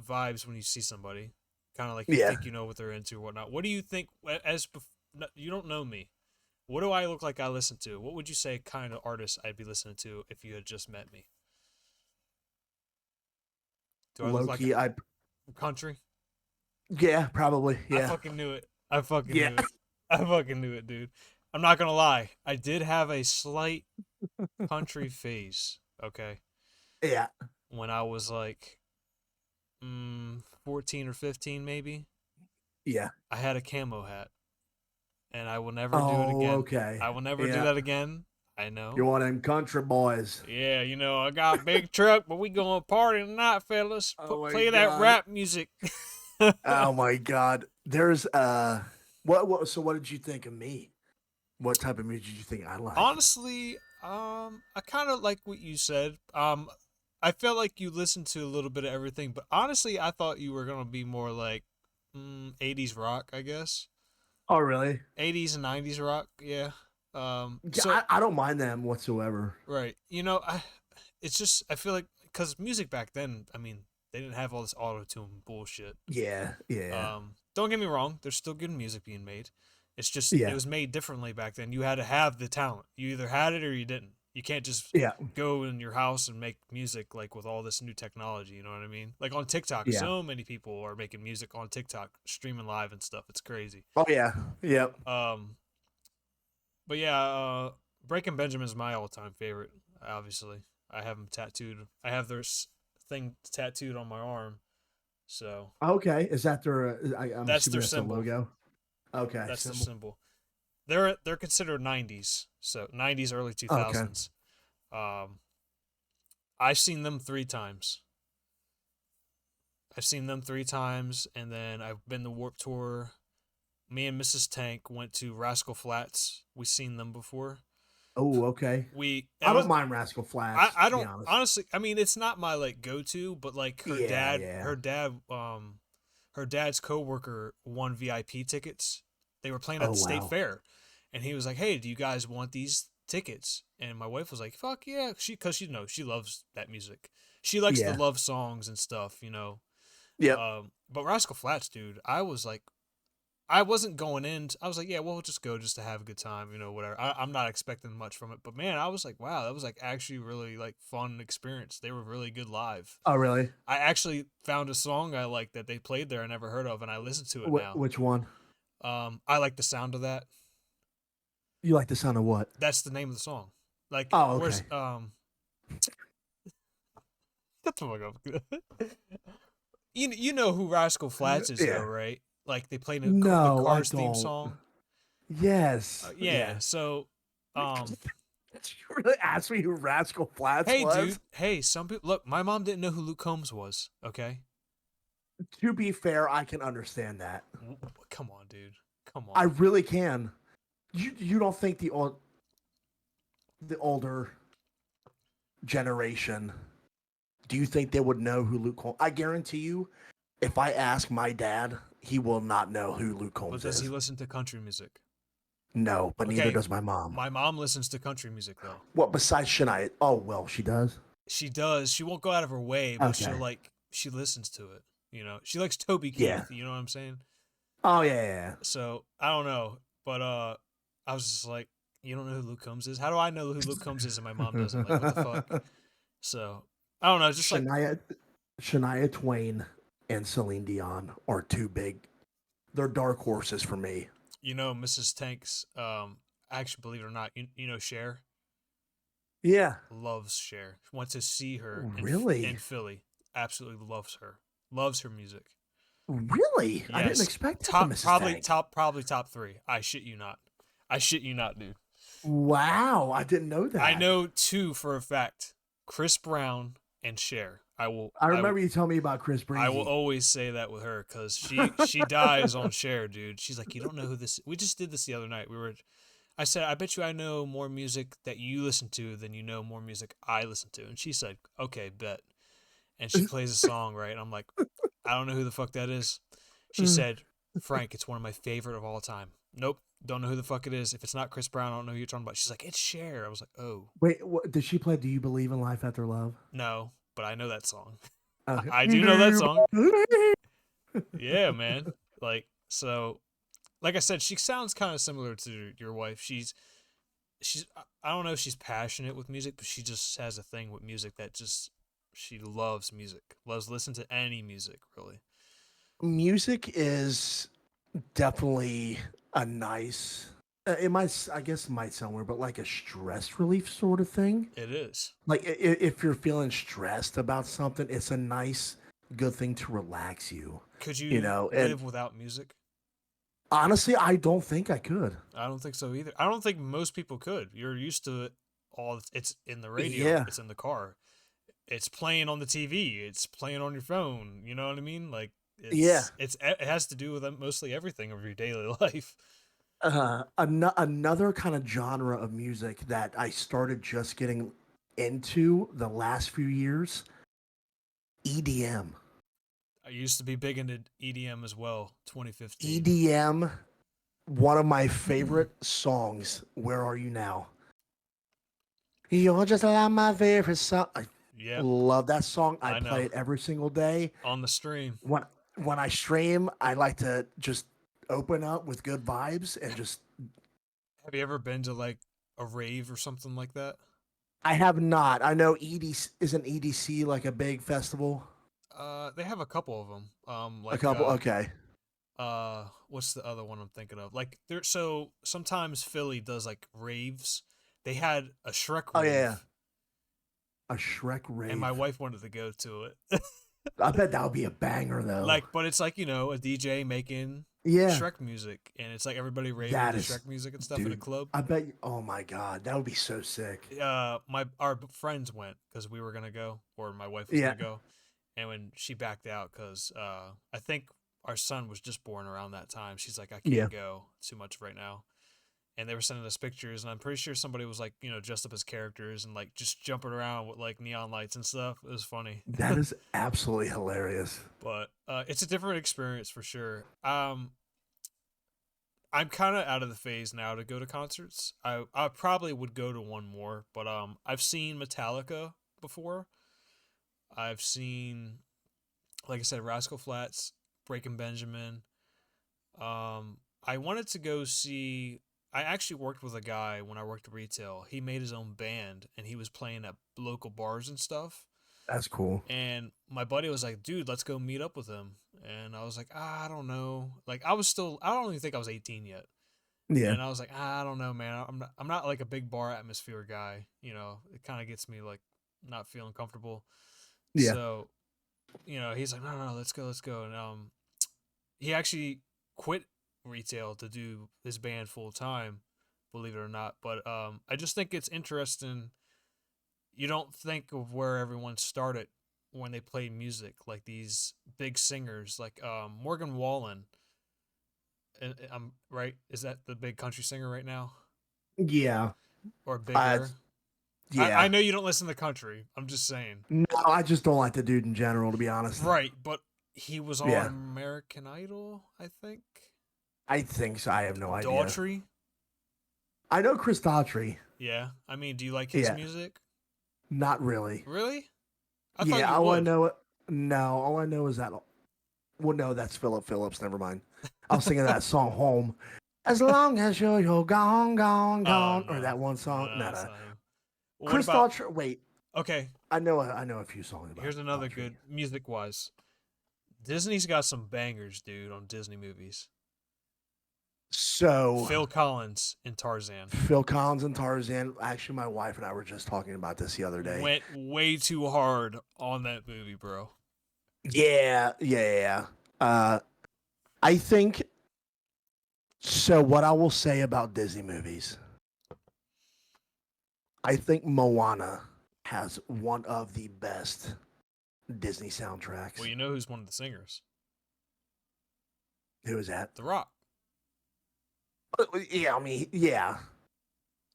vibes when you see somebody. Kind of like you yeah. think you know what they're into or whatnot. What do you think, you don't know me. What do I look like I listen to? What would you say kind of artist I'd be listening to if you had just met me? Do I look Low like key, I country? yeah, probably, I yeah, fucking knew it. I fucking yeah, knew it. I fucking knew it, dude. I'm not gonna lie. I did have a slight country phase, okay? yeah. When I was like 14 or 15 maybe. Yeah. I had a camo hat and I will never do it Oh, again. okay. I will never do Yeah. that again. I You're know. one of them country boys. Yeah, I got a big truck, but we going to party tonight, fellas. Oh my Play that god. rap music. Oh my god. There's what so what did you think of me? What type of music did you think I like? Honestly, I kind of like what you said. I felt like you listened to a little bit of everything, but honestly, I thought you were gonna be more like 80s rock, I guess. Oh really? 80s and 90s rock, yeah. Yeah, So I don't mind them whatsoever. right, it's just I feel like because music back then, I mean, they didn't have all this auto tune bullshit. Yeah, yeah. Don't get me wrong, there's still good music being made. It's just it Yeah. was made differently back then. You had to have the talent. You either had it or you didn't. You can't just Yeah. go in your house and make music like with all this new technology. You know what I mean? Like on TikTok, Yeah. so many people are making music on TikTok, streaming live and stuff. It's crazy. Oh yeah. Yep. Um, but yeah, Breaking Benjamin is my all-time favorite. Obviously, I have them tattooed. I have their thing tattooed on my arm. So Okay. Is that their I'm that's assuming their that's the symbol. logo. Okay, That's their symbol. symbol. They're considered 90s, so 90s, early Okay. 2000s. Um, I've seen them 3 times. I've seen them 3 times, and then I've been to Warp Tour. Me and Mrs. Tank went to Rascal Flats. We seen them before. Oh, okay. We I it don't was mind Rascal I Flats, I to be don't honest. honestly. I mean, it's not my like go to, but like Yeah, yeah. her dad's coworker won VIP tickets. They were playing at Oh the state wow. fair, and he was like, "Hey, do you guys want these tickets?" And my wife was like, "Fuck yeah!" Because she loves that music. She likes the Yeah. love songs and stuff. Yep. But Rascal Flats, dude, I was like, I wasn't going in. I was like, yeah, we'll just go just to have a good time, whatever. I'm not expecting much from it, but man, I was like, wow, that was like actually really like fun experience. They were really good live. Oh really? I actually found a song I like that they played there I never heard of, and I listen to it now. Which one? I like the sound of that. You like the sound of what? That's the name of the song. Like, Oh, where's okay. Shut the fuck up. You know who Rascal Flats is though, Yeah. right? Like they played the No, I Cars theme don't. song. Yes. Yeah. Yeah. So, um, Did you really ask me who Rascal Flats hey, dude. was? Hey, some people look. My mom didn't know who Luke Combs was. Okay. To be fair, I can understand that. Come on, dude. Come I on. really can. You don't think the older generation, do you think they would know who Luke Combs? I guarantee you, if I ask my dad, he will not know who Luke But Combs does he is. listen to country music? No, but neither Okay, does my mom. my mom listens to country music though. What besides Shania? Oh well, she does. She does. She won't go out of her way, but she'll Okay. like she listens to it. You know, she likes Toby Yeah. Keith. You know what I'm saying? Oh yeah, yeah. So I don't know, but I was just like, you don't know who Luke Combs is? How do I know who Luke Combs is and my mom doesn't? Like, what the fuck? Yeah. So I don't know. Just like Shania Twain and Celine Dion are two big. They're dark horses for me. Mrs. Tanks. Actually, believe it or not, you know Cher Yeah. loves Cher. Went to see her in Really? Philly. Absolutely loves her. Loves her music. Really? I didn't Yes, expect that from Mrs. Tank. probably top three. I shit you not. I shit you not, dude. Wow, I didn't know I that. know two for a fact: Chris Brown and Cher. I remember you telling me about Chris I will Breezy. always say that with her because she dies on Cher, dude. She's like, you don't know who this. We just did this the other night. I said, I bet you I know more music that you listen to than you know more music I listen to. And she said, okay, bet. And she plays a song, right? And I'm like, I don't know who the fuck that is. She said, Frank, it's one of my favorite of all time. Nope, don't know who the fuck it is. If it's not Chris Brown, I don't know who you're talking about. She's like, it's Cher. I was like, oh, Wait, did she play "Do You Believe in Life After Love"? no, but I know that song. Okay. I do know that Do song. you believe? Yeah, man. Like, so, like I said, she sounds kind of similar to your wife. She's I don't know if she's passionate with music, but she just has a thing with music that just she loves music. Loves listen to any music, really. Music is definitely a nice. It might, I guess, it might sound weird, but like a stress relief sort of thing. It is. Like if you're feeling stressed about something, it's a nice, good thing to relax you. Could You you know, and live without music? honestly, I don't think I could. I don't think so either. I don't think most people could. You're used to it all. It's in the radio. Yeah, It's in the car. It's playing on the TV. It's playing on your phone. You know what I mean? Like yeah. it has to do with mostly everything of your daily life. Another kind of genre of music that I started just getting into the last few years, EDM. I used to be big into EDM as well. 2015. EDM, one of my favorite songs. Where Are You Now? You're just like my favorite song. I Yep, love that song. I I play know. it every single day. On the stream. When when I stream, I like to just open up with good vibes and just. Have you ever been to like a rave or something like that? I have not. I know EDC isn't EDC like a big festival. They have a couple of them. A couple. Okay. What's the other one I'm thinking of? Like there, so sometimes Philly does like raves. They had a Shrek Oh yeah, rave, a Shrek and my rave. wife wanted to go to it. I bet that would be a banger though. Like, but it's like a DJ making Yeah, Shrek music, and it's like everybody raving that to is, Shrek music and stuff in a dude. club. I bet. Oh my god, that would be so sick. My our friends went because we were gonna go, or my wife was Yeah, gonna go, and when she backed out because I think our son was just born around that time, she's like, I yeah. can't go too much right now. And they were sending us pictures, and I'm pretty sure somebody was like, dressed up as characters and like just jumping around with like neon lights and stuff. It was funny, That is absolutely hilarious. but it's a different experience for sure. I'm kind of out of the phase now to go to concerts. I probably would go to one more, but I've seen Metallica before. I've seen, like I said, Rascal Flatts, Breaking Benjamin. I wanted to go see. I actually worked with a guy when I worked retail. He made his own band and he was playing at local bars and stuff. That's cool. And my buddy was like, "Dude, let's go meet up with him." And I was like, I don't know. Like I don't even think I was 18 yet. Yeah, And I was like, I don't know, man. I'm not like a big bar atmosphere guy. It kind of gets me like not feeling comfortable. yeah. So, he's like, no, let's go. And he actually quit retail to do his band full time, believe it or not. But I just think it's interesting. You don't think of where everyone started when they play music, like these big singers, like Morgan Wallen. I'm right. Is that the big country singer right now, Yeah. or Uh, bigger? I yeah. know you don't listen to country. I'm just saying. No, I just don't like the dude in general, to be honest. Right, but he was on Yeah. American Idol, I think. I think so. I have no idea. Daughtry. I know Chris Daughtry. Yeah. I mean, do you like his Yeah. music? Not really. Really? I thought Yeah. you All I would. know. No. All I know is that. Well, no, that's Philip Phillips. Never mind. I was singing that song "Home." As long as you're gone, gone, Oh gone, or no, that one song. no, No, it's no. not him. What Chris about? Daughtry. Wait, Okay, I know a few songs about here's another Daughtry. good music wise. Disney's got some bangers, dude, on Disney movies. So Phil Collins in Tarzan Phil Collins and Tarzan. Actually, my wife and I were just talking about this the other day. went way too hard on that movie, bro. Yeah, yeah, yeah. Uh, I think so. What I will say about Disney movies, I think Moana has one of the best Disney soundtracks. Well, you know who's one of the singers? Who is that? The Rock. Yeah, I mean, yeah.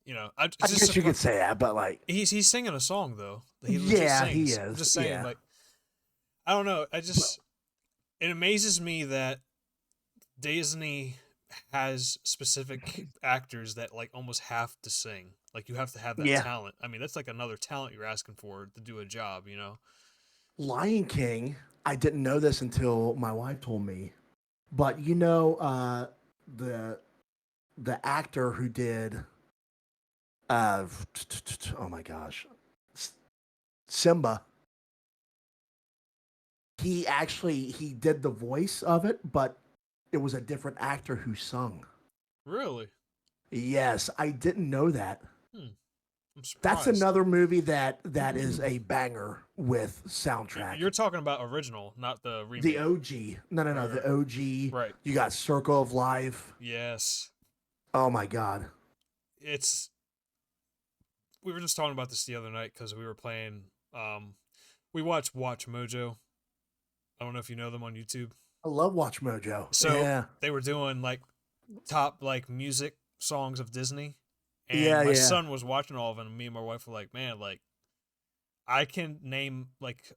You know, I it's just guess you could say that, but like, he's singing a song though. He legit yeah, he sings. I'm is. just saying, Yeah, like, I don't know. but It amazes me that Disney has specific actors that like almost have to sing. Like you have to have that yeah. talent. I mean, that's like another talent you're asking for to do a job, you know? Lion King. I didn't know this until my wife told me, but you know, the the actor who did, uh, oh my gosh, Simba. He did the voice of it, but it was a different actor who sung. Really? Yes, I didn't know that. Hmm. I'm That's surprised. another movie that is a banger with soundtrack. You're talking about original, not the The remake. OG. No, no, no. Right, The OG. right. You got Circle of Life. Yes. Oh my God. It's we were just talking about this the other night because we were playing we watched Watch Mojo. I don't know if you know them on YouTube. I love Watch Mojo. So Yeah. they were doing like top like music songs of Disney, and Yeah, my yeah. son was watching all of them. And me and my wife were like, "Man, like I can name like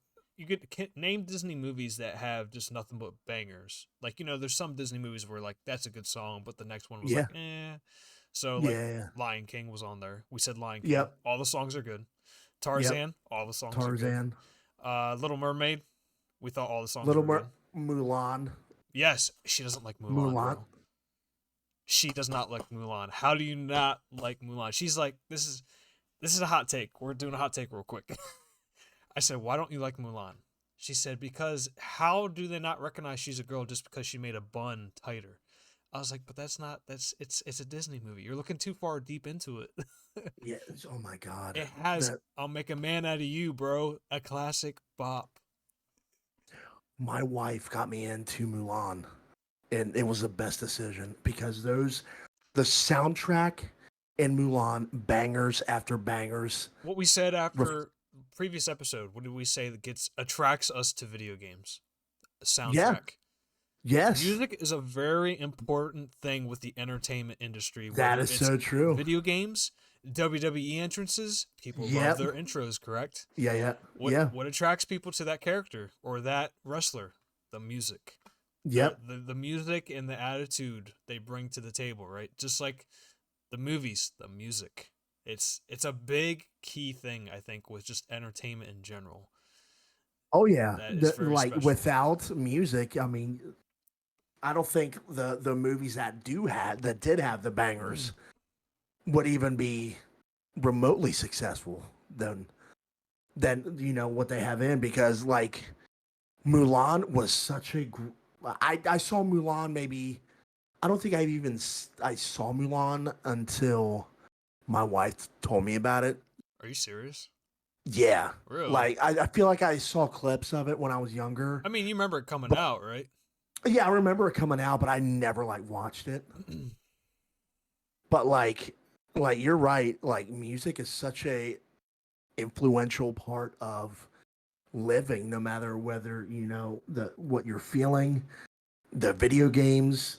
can name Disney movies that have just nothing but bangers. Like there's some Disney movies where like that's a good song, but the next one was Yeah. like eh. So like Yeah. Lion King was on there. We said Lion King. Yep. All the songs are good. Yep. Tarzan, all the songs are good. Tarzan. Little Mermaid, we thought all the songs Little were good. Mulan. Yes, she doesn't like Mulan, Mulan. bro. She does not like Mulan. How do you not like Mulan? She's like, this is a hot take. We're doing a hot take real quick. I said, why don't you like Mulan? She said, because how do they not recognize she's a girl just because she made a bun tighter? I was like, but it's a Disney movie. You're looking too far deep into it. Yeah. Oh my God. It has That I'll Make a Man Out of You, bro. A classic bop. my wife got me into Mulan, and it was the best decision because the soundtrack in Mulan, bangers after bangers. What we said after previous episode, what did we say that gets attracts us to video games? A Yeah. soundtrack. Yes. Music is a very important thing with the entertainment industry, That whether is it's so true. video games, WWE entrances, people love Yep. their intros, correct? Yeah. Yeah. What Yeah. what attracts people to that character or that wrestler? The music. Yep. The music and the attitude they bring to the table, right? Just like the movies, the music. It's a big key thing, I think, with just entertainment in general. Oh yeah. That is very Like special. without music, I mean, I don't think the movies that did have the bangers would even be remotely successful than what they have in because like Mulan was such a I saw Mulan maybe I don't think I saw Mulan until my wife told me about it. Are you serious? Yeah. Really? Like I feel like I saw clips of it when I was younger. I mean, you remember it coming But out, right? yeah, I remember it coming out, but I never like watched it. But like you're right, like music is such a influential part of living no matter whether the what you're feeling, the video games,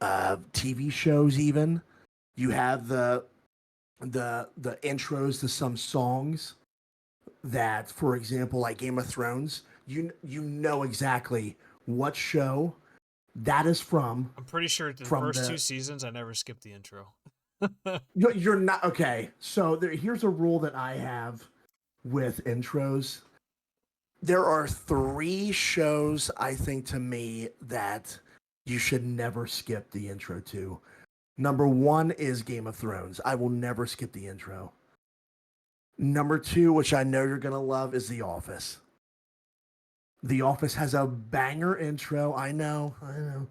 TV shows. Even you have the intros to some songs that, for example, like Game of Thrones, you know exactly what show that is I'm pretty sure the from first two the seasons I never skipped the intro. you're not okay. So here's a rule that I have with intros. There are three shows I think to me that you should never skip the intro to. Number one is Game of Thrones. I will never skip the intro. Number two, which I know you're gonna love, is The Office. The Office has a banger intro. I know, I know.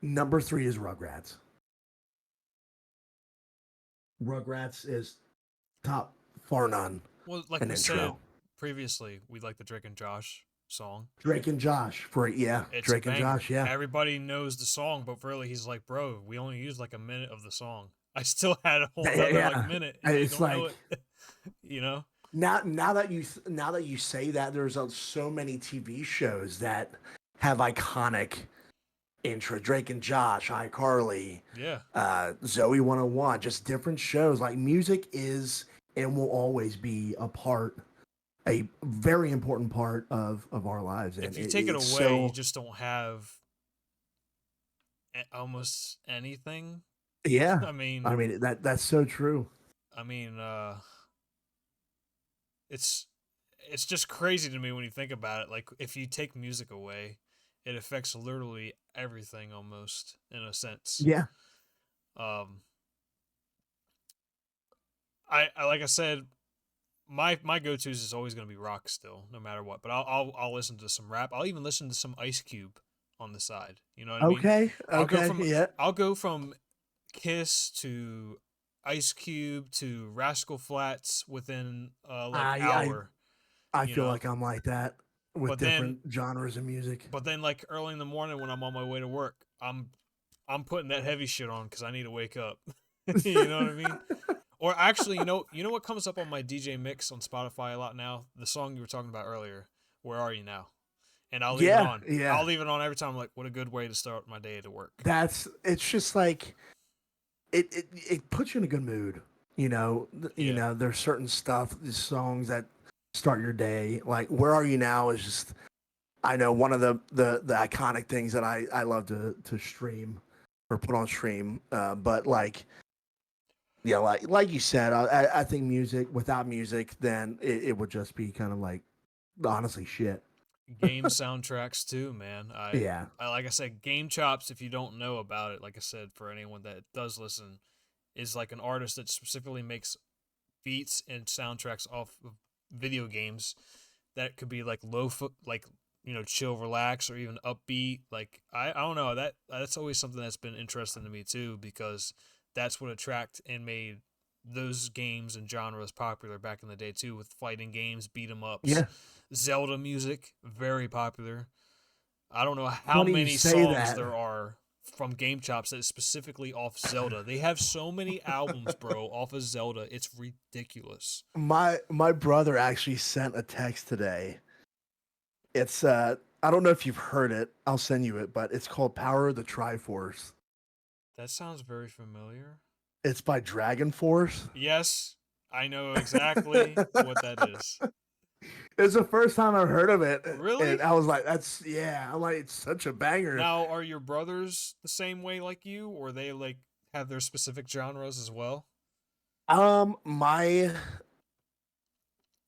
Number three is Rugrats. Rugrats is top, far none, Well, like an we said intro. previously, we like the Drake and Josh song. Drake and Josh for yeah, It's a Drake and banger. Josh, yeah. Everybody knows the song, but really, he's like, bro, we only used like a minute of the song. I still had a whole Yeah, another like yeah. minute, and you It's don't know like it. You know? now that you say that, there's so many TV shows that have iconic intro. Drake and Josh, iCarly, Yeah. Zoe 101, just different shows. Like music is and will always be a very important part of our lives, and If you take it it's away, you so just don't have almost anything. yeah. I mean, I mean that's so true. I mean, it's it's just crazy to me when you think about it. Like, if you take music away, it affects literally everything almost in a sense. Yeah. Um, I like I said, my go tos is always going to be rock still, no matter what. But I'll listen to some rap. I'll even listen to some Ice Cube on the side. You know what I mean? Okay. I'll go Okay. from Yeah. I'll go from Kiss to Ice Cube to Rascal Flats within like I hour. I You feel know, like I'm like that with but then different genres of music. like early in the morning when I'm on my way to work, I'm putting that heavy shit on because I need to wake up. You know what I mean? Or actually, you know what comes up on my DJ mix on Spotify a lot now? The song you were talking about earlier. Where are you now? And I'll leave it Yeah. on. Yeah. I'll leave it on every time. I'm like, what a good way to start my day to work. That's it's just like it puts you in a good mood. Yeah, There's certain stuff, these songs that start your day. Like "Where Are You Now" is just I know one of the iconic things that I love to stream or put on stream. But like yeah, like you said, I think music without music, then it would just be kind of like honestly shit. game soundtracks too, man. Yeah. I like I said, Game Chops. If you don't know about it, like I said, for anyone that does listen, is like an artist that specifically makes beats and soundtracks off of video games that could be like like chill, relax, or even upbeat. Like I don't know, that's always something that's been interesting to me too, because that's what attract and made those games and genres popular back in the day too, with fighting games, beat 'em ups, Yeah. Zelda music, very popular. I don't know how Funny you many say songs that. there are from Game Chops that is specifically off Zelda. They have so many albums, bro, off of Zelda. It's ridiculous. My brother actually sent a text today. It's I don't know if you've heard it. I'll send you it, but it's called Power of the Triforce. That sounds very familiar. It's by Dragon Force. Yes, I know exactly what that is. It's the first time I've heard of it, and Really? I was like, "That's yeah." I'm like, "It's such a banger." Now, are your brothers the same way like you, or they like have their specific genres as well? My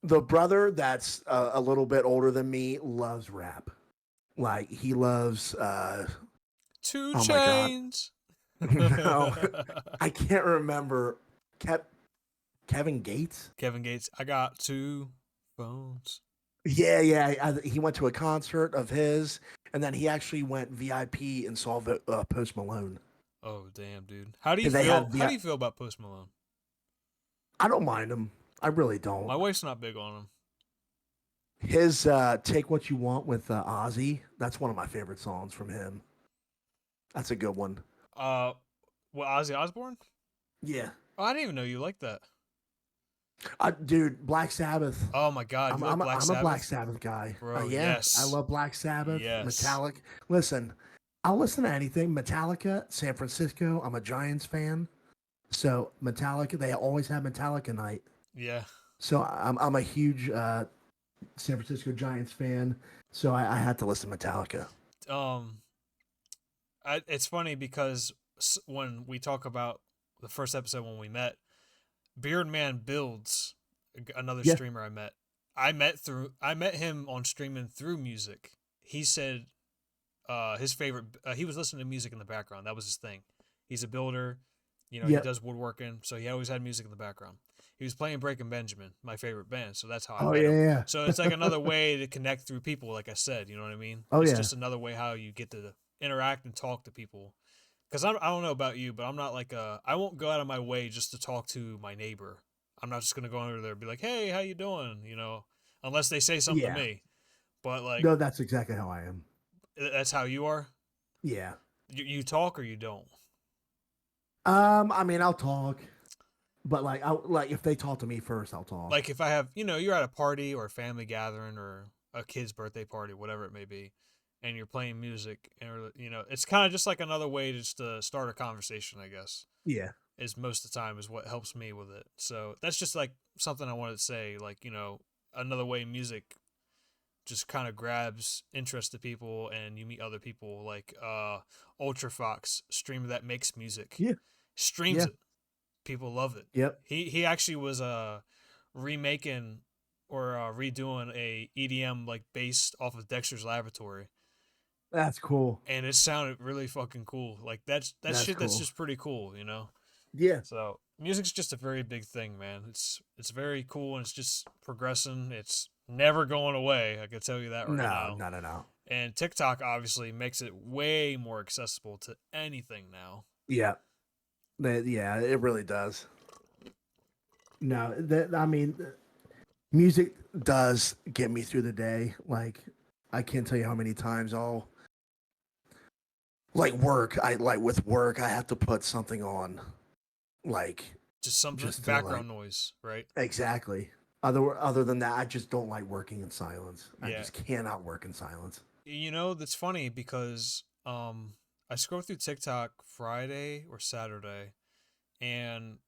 the brother that's a little bit older than me loves rap. Like he loves. Two Oh my god, Chains. no, I can't remember. Kev, Kevin Gates. Kevin Gates. I got two phones. Yeah, yeah. He went to a concert of his, and then he actually went VIP and saw Post Malone. Oh damn, dude. How do you And they feel? had How the. do you feel about Post Malone? I don't mind him. I really don't. My wife's not big on him. His "Take What You Want" with Ozzy. That's one of my favorite songs from him. That's a good one. Uh, what, Ozzy Osbourne? Yeah, Oh, I didn't even know you liked that. dude. Black Sabbath. Oh my god, you like Black I'm a Black Sabbath? Sabbath guy. Bro, Yeah, I yes. love Black Sabbath. Yes. Metallic. Listen, I'll listen to anything. Metallica, San Francisco. I'm a Giants fan, so Metallica. They always have Metallica night. Yeah. So I'm a huge San Francisco Giants fan. So I had to listen to Metallica. Um, it's funny because when we talk about the first episode when we met, Beardman Builds, another Yeah. streamer I met. I met him on streaming through music. He said his favorite he was listening to music in the background. That was his thing. He's a builder, you know, he Yep. does woodworking, so he always had music in the background. He was playing Breaking Benjamin, my favorite band, so that's how I Oh met him. yeah, So yeah. it's like another way to connect through people, like I said, you know what I mean? Oh It's yeah. just another way how you get to interact and talk to people. Because I don't know about you, but I'm not like I won't go out of my way just to talk to my neighbor. I'm not just gonna go under there and be like, hey, how you doing? You know, unless they say something to Yeah. me. But like, No, that's exactly how I am. that's how you are. Yeah. You talk or you don't. I mean, I'll talk, but like if they talk to me first, I'll talk. Like if I have, you know, you're at a party or a family gathering or a kid's birthday party, whatever it may be, and you're playing music, and you know, it's kind of just like another way just to start a conversation, I guess. Yeah. Is most of the time is what helps me with it. So that's just like something I wanted to say. Like, you know, another way music just kind of grabs interest to people, and you meet other people. Like Ultra Fox, streamer that makes music, Yeah. streams Yeah. it. People love it. Yep. He actually was remaking or redoing a EDM like based off of Dexter's Laboratory, That's cool. and it sounded really fucking cool. Like that's That's shit that's cool. just pretty cool, you know. Yeah. So music's just a very big thing, man. It's very cool and it's just progressing. It's never going away. I can tell you that right No, now. no, no, no. And TikTok obviously makes it way more accessible to anything now. Yeah. Yeah, it really does. No, I mean, music does get me through the day. Like, I can't tell you how many times I'll like work. I like with work, I have to put something on, like, Just something just to like background noise, right? exactly. Other than that, I just don't like working in silence. I Yeah. just cannot work in silence. You know, that's funny because I scrolled through TikTok Friday or Saturday, and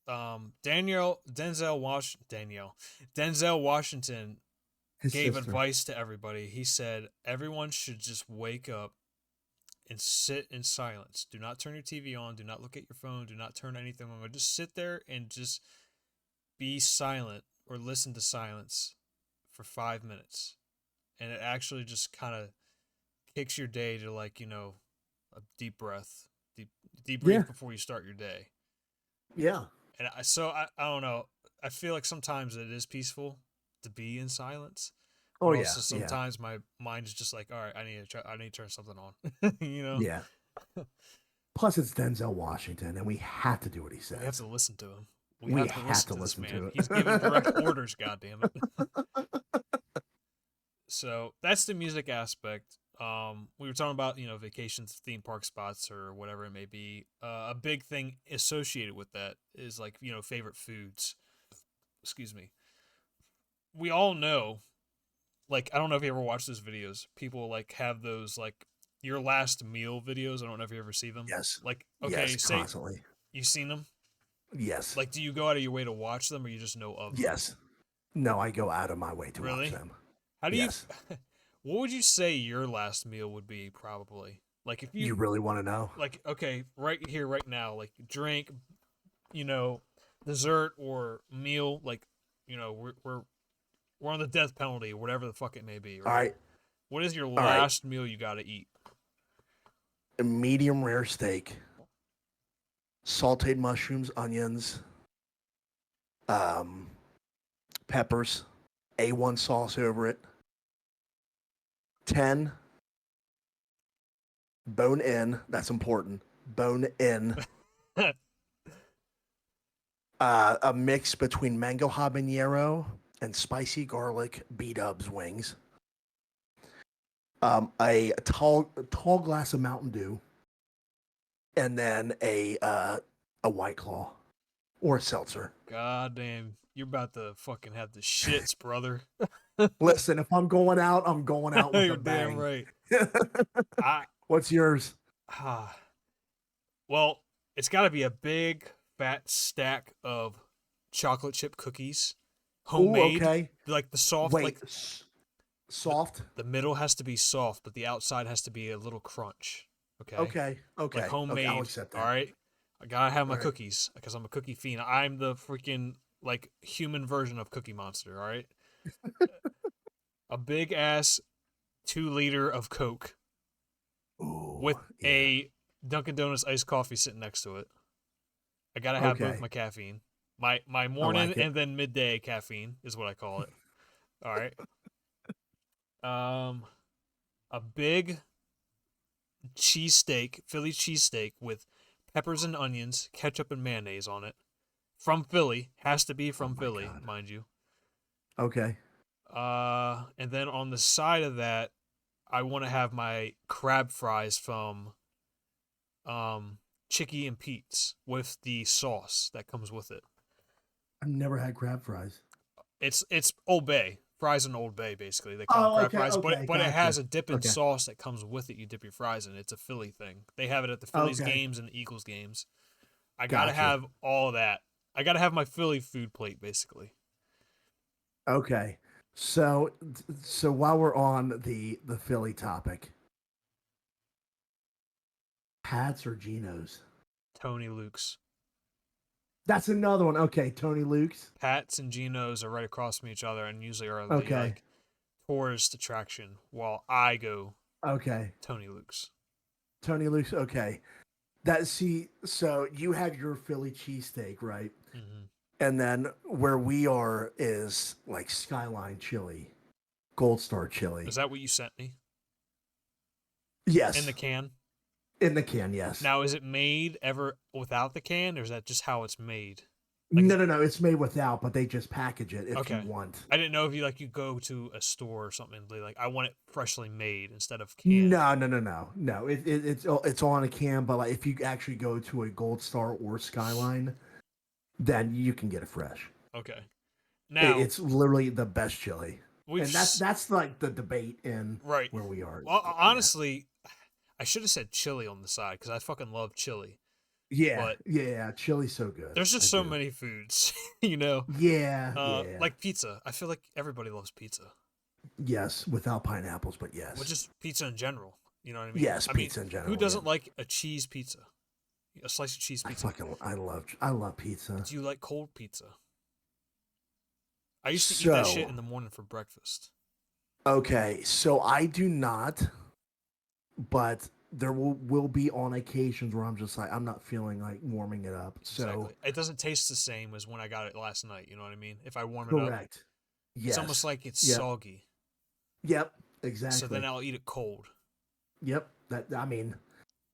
Denzel Washington His gave sister. advice to everybody. He said everyone should just wake up and sit in silence. Do not turn your TV on. Do not look at your phone. Do not turn anything on. Just sit there and just be silent or listen to silence for 5 minutes. And it actually just kind of kicks your day to, like, you know, a deep breath, deep Yeah. breathe before you start your day. Yeah. And I don't know. I feel like sometimes it is peaceful to be in silence, Oh but yeah. also Yeah. sometimes my mind is just like, all right, I need to turn something on. You know, Yeah. Plus, it's Denzel Washington, and we have to do what he we have says. to listen to him. We We have to have listen to to this listen man. to He's giving direct it. orders. God damn it. So that's the music aspect. We were talking about, you know, vacations, theme park spots, or whatever it may be. A big thing associated with that is, like, you know, favorite foods. Excuse me. We all know, like, I don't know if you ever watch those videos. People like have those like your last meal videos. I don't know if you ever see them. Yes. Like, Yes. okay, say Constantly. you've seen them. Yes. Like, do you go out of your way to watch them, or you just know of them? Yes. No, I go out of my way to watch Really? them. How do you? Yes. What would you say your last meal would be? Probably like if you You really want to know? like, okay, right here, right now, like drink, you know, dessert or meal, like, you know, we're on the death penalty, or whatever the fuck it may be, All right? right. What is your All right. last meal you got to eat? A medium rare steak, sauteed mushrooms, onions, um, peppers, A1 sauce over it. 10 bone in. That's important. Bone in. A mix between mango habanero and spicy garlic B-dubs wings. A tall glass of Mountain Dew, and then a White Claw or a seltzer. God damn, you're about to fucking have the shits, brother. Listen, if I'm going out, I'm going out with You're a damn bang. right. I What's yours? Ah, well, it's got to be a big fat stack of chocolate chip cookies, Oh, homemade, okay. like the soft, Wait, like the soft. the middle has to be soft, but the outside has to be a little crunch. Okay, Okay, like okay, okay. I'll homemade. accept All that. right, I gotta have All my right. cookies because I'm a cookie fiend. I'm the freaking like human version of Cookie Monster. All right, a big ass 2 liter of Coke Ooh, with yeah. a Dunkin' Donuts iced coffee sitting next to it. I gotta have both Okay, my caffeine. My I morning like it. and then midday caffeine is what I call it. All right. Um, a big cheesesteak, Philly cheesesteak with peppers and onions, ketchup and mayonnaise on it. From Philly, has to be Oh from my Philly, god. mind you. Okay. And then on the side of that, I want to have my crab fries from Chicky and Pete's with the sauce that comes with it. I've never had crab fries. It's Old Bay fries in Old Bay basically. They call them Oh, crab okay, fries, okay, but it has gotcha. a dipping Okay, sauce that comes with it. You dip your fries in. It's a Philly thing. They have it at the Phillies okay, games and the Eagles games. I gotta gotcha. have all of that. I gotta have my Philly food plate basically. Okay. So, so while we're on the Philly topic, Pats or Geno's? Tony Luke's. That's another one. Okay, Tony Luke's. Pat's and Geno's are right across from each other and usually are the Okay, like tourist attraction while I go okay, Tony Luke's. Tony Luke's. Okay, that see. So you have your Philly cheesesteak, right? Mm-hmm. And then where we are is like Skyline Chili, Gold Star Is Chili. that what you sent me in the Yes, can? in the can. Yes. Now, is it made ever without the can, or is that just how it's made? Like, No, no, no. It's made without, but they just package it if you okay. want. I didn't know if you go to a store or something and be like, I want it freshly made instead of canned. No, no, no, no, no. It's on a can, but like if you actually go to a Gold Star or Skyline, then you can get it fresh. Okay. Now It's literally the best chili, we've and that's like the debate in right. where we are. Well, Yeah, honestly, I should have said chili on the side because I fucking love chili. yeah, But yeah. Chili's so good. there's I just so do. many foods, you know. Yeah, yeah. Like pizza. I feel like everybody loves pizza. Yes, without pineapples, but Well, yes, just pizza in general. You know what I mean? yes. I mean, Pizza in who general. Yeah, doesn't like a cheese pizza? A slice of cheese pizza. I love pizza. Do you like cold pizza? I used to eat that shit So in the morning for breakfast. okay, so I do not, but there will be on occasions where I'm just like I'm not feeling like warming it up. So Exactly. It doesn't taste the same as when I got it last night. You know what I mean? If I warm it up, correct. it's almost Yes. like it's Yep. soggy. Yep. So then Exactly. I'll eat it cold. Yep. That I mean,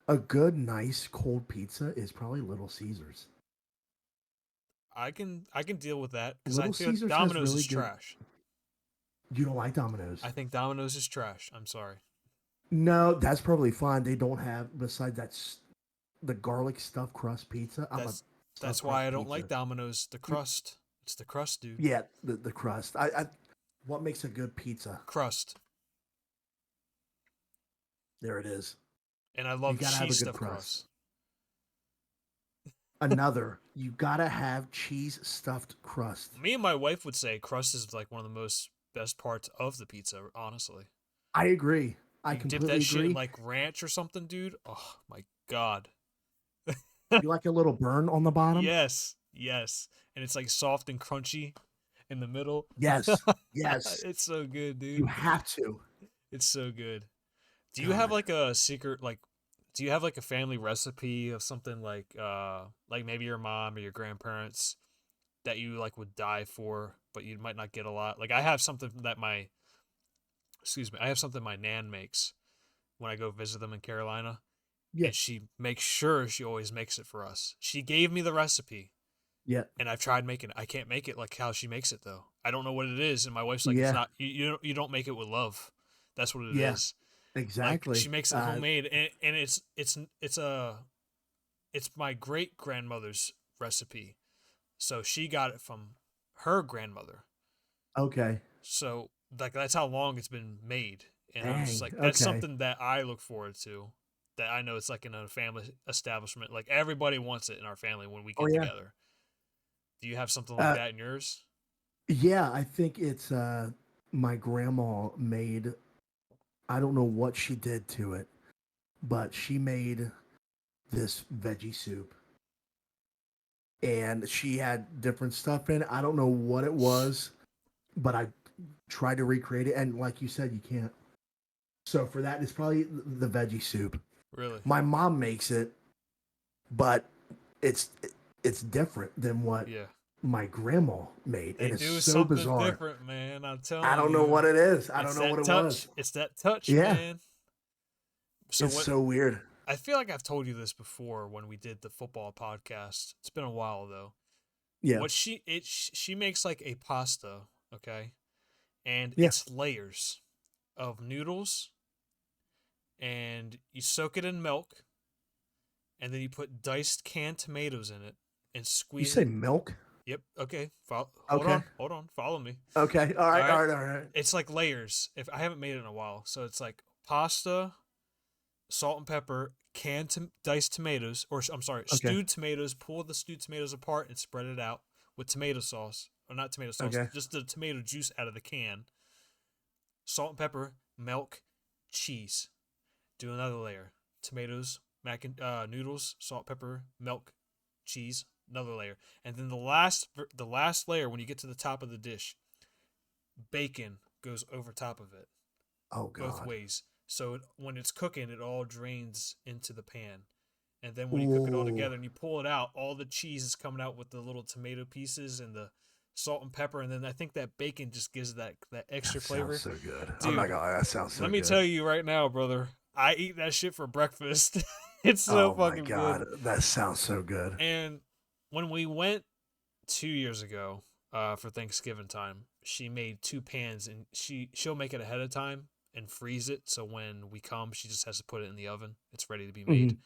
a good, nice cold pizza is probably Little Caesars. I can deal with that because I Little feel like Caesars has Domino's really is good. trash. You don't like Domino's? I think Domino's is trash. I'm sorry. No, that's probably fine. They don't have besides the garlic stuffed crust pizza. I'm a That's stuffed that's why I crust don't like pizza. Domino's. The crust. It's the crust, dude. Yeah, the crust. I what makes a good pizza? Crust. There it is. And I You love gotta have a cheese good stuffed crust. crust. Another, you gotta have cheese stuffed crust. Me and my wife would say crust is like one of the most best parts of the pizza, honestly. I agree. I You dip completely that shit in agree. like ranch or something, dude. Oh my god. You like a little burn on the bottom? Yes, yes. And it's like soft and crunchy in the middle. Yes. Yes. It's so good, You dude. have to. It's so good. Do you have God. like a secret like do you have like a family recipe of something like maybe your mom or your grandparents that you like would die for but you might not get a lot? Like I have something that my excuse me, I have something my nan makes when I go visit them in Carolina Yeah. and she makes sure she always makes it for us. She gave me the recipe Yeah. and I've tried making it. I can't make it like how she makes it though. I don't know what it is, and my wife's like, "It's Yeah. not you don't make it with love. That's what it Yeah. is." Like she Exactly. makes it homemade, and it's my great grandmother's recipe. So she got it from her grandmother. Okay. So like that's how long it's been made, and I'm just Dang. like that's Okay. something that I look forward to. that I know it's like in a family establishment. Like everybody wants it in our family when we Oh get yeah. together. Do you have something like Uh, that in yours? yeah, I think it's my grandma made. I don't know what she did to it, but she made this veggie soup, and she had different stuff in it. I don't know what it was, but I tried to recreate it, and like you said, you can't. So for that, it's probably the veggie soup. Really? My mom makes it, but it's it's different than what Yeah. my grandma made, They and it's do so something bizarre. different, man. I'm I telling don't know you. what it is. I don't It's know what that it was. touch. It's that touch, Yeah, man. So it's what so weird. I feel like I've told you this before when we did the football podcast. It's been a while though. Yeah, What she makes like a pasta, okay? And yeah. it's layers of noodles and you soak it in milk and then you put diced canned tomatoes in it and You squeeze say it. milk? Yep, okay. Okay, Hold on. Follow me. okay. All All right, right. all right, all right. It's like layers. If I haven't made it in a while, so it's like pasta, salt and pepper, diced tomatoes, or I'm sorry, Okay, stewed tomatoes. Pull the stewed tomatoes apart and spread it out with tomato sauce, or not tomato sauce, okay. just the tomato juice out of the can. Salt and pepper, milk, cheese. Do another layer. Tomatoes, noodles, salt, pepper, milk, cheese. Another layer, and then the last layer when you get to the top of the dish, bacon goes over top of it Oh both God. ways. So when it's cooking, it all drains into the pan. And then when you cook it all Ooh, together and you pull it out, all the cheese is coming out with the little tomato pieces and the salt and pepper. And then I think that bacon just gives that that extra sounds flavor. so good. I'm not Dude, gonna lie, that sounds let so me good. tell you right now, brother, I eat that shit for breakfast. It's so Oh my fucking good. God, that sounds so good. And when we went 2 years ago for Thanksgiving time, she made two pans and she'll make it ahead of time and freeze it. So when we come, she just has to put it in the oven. It's ready to be made. Hmm.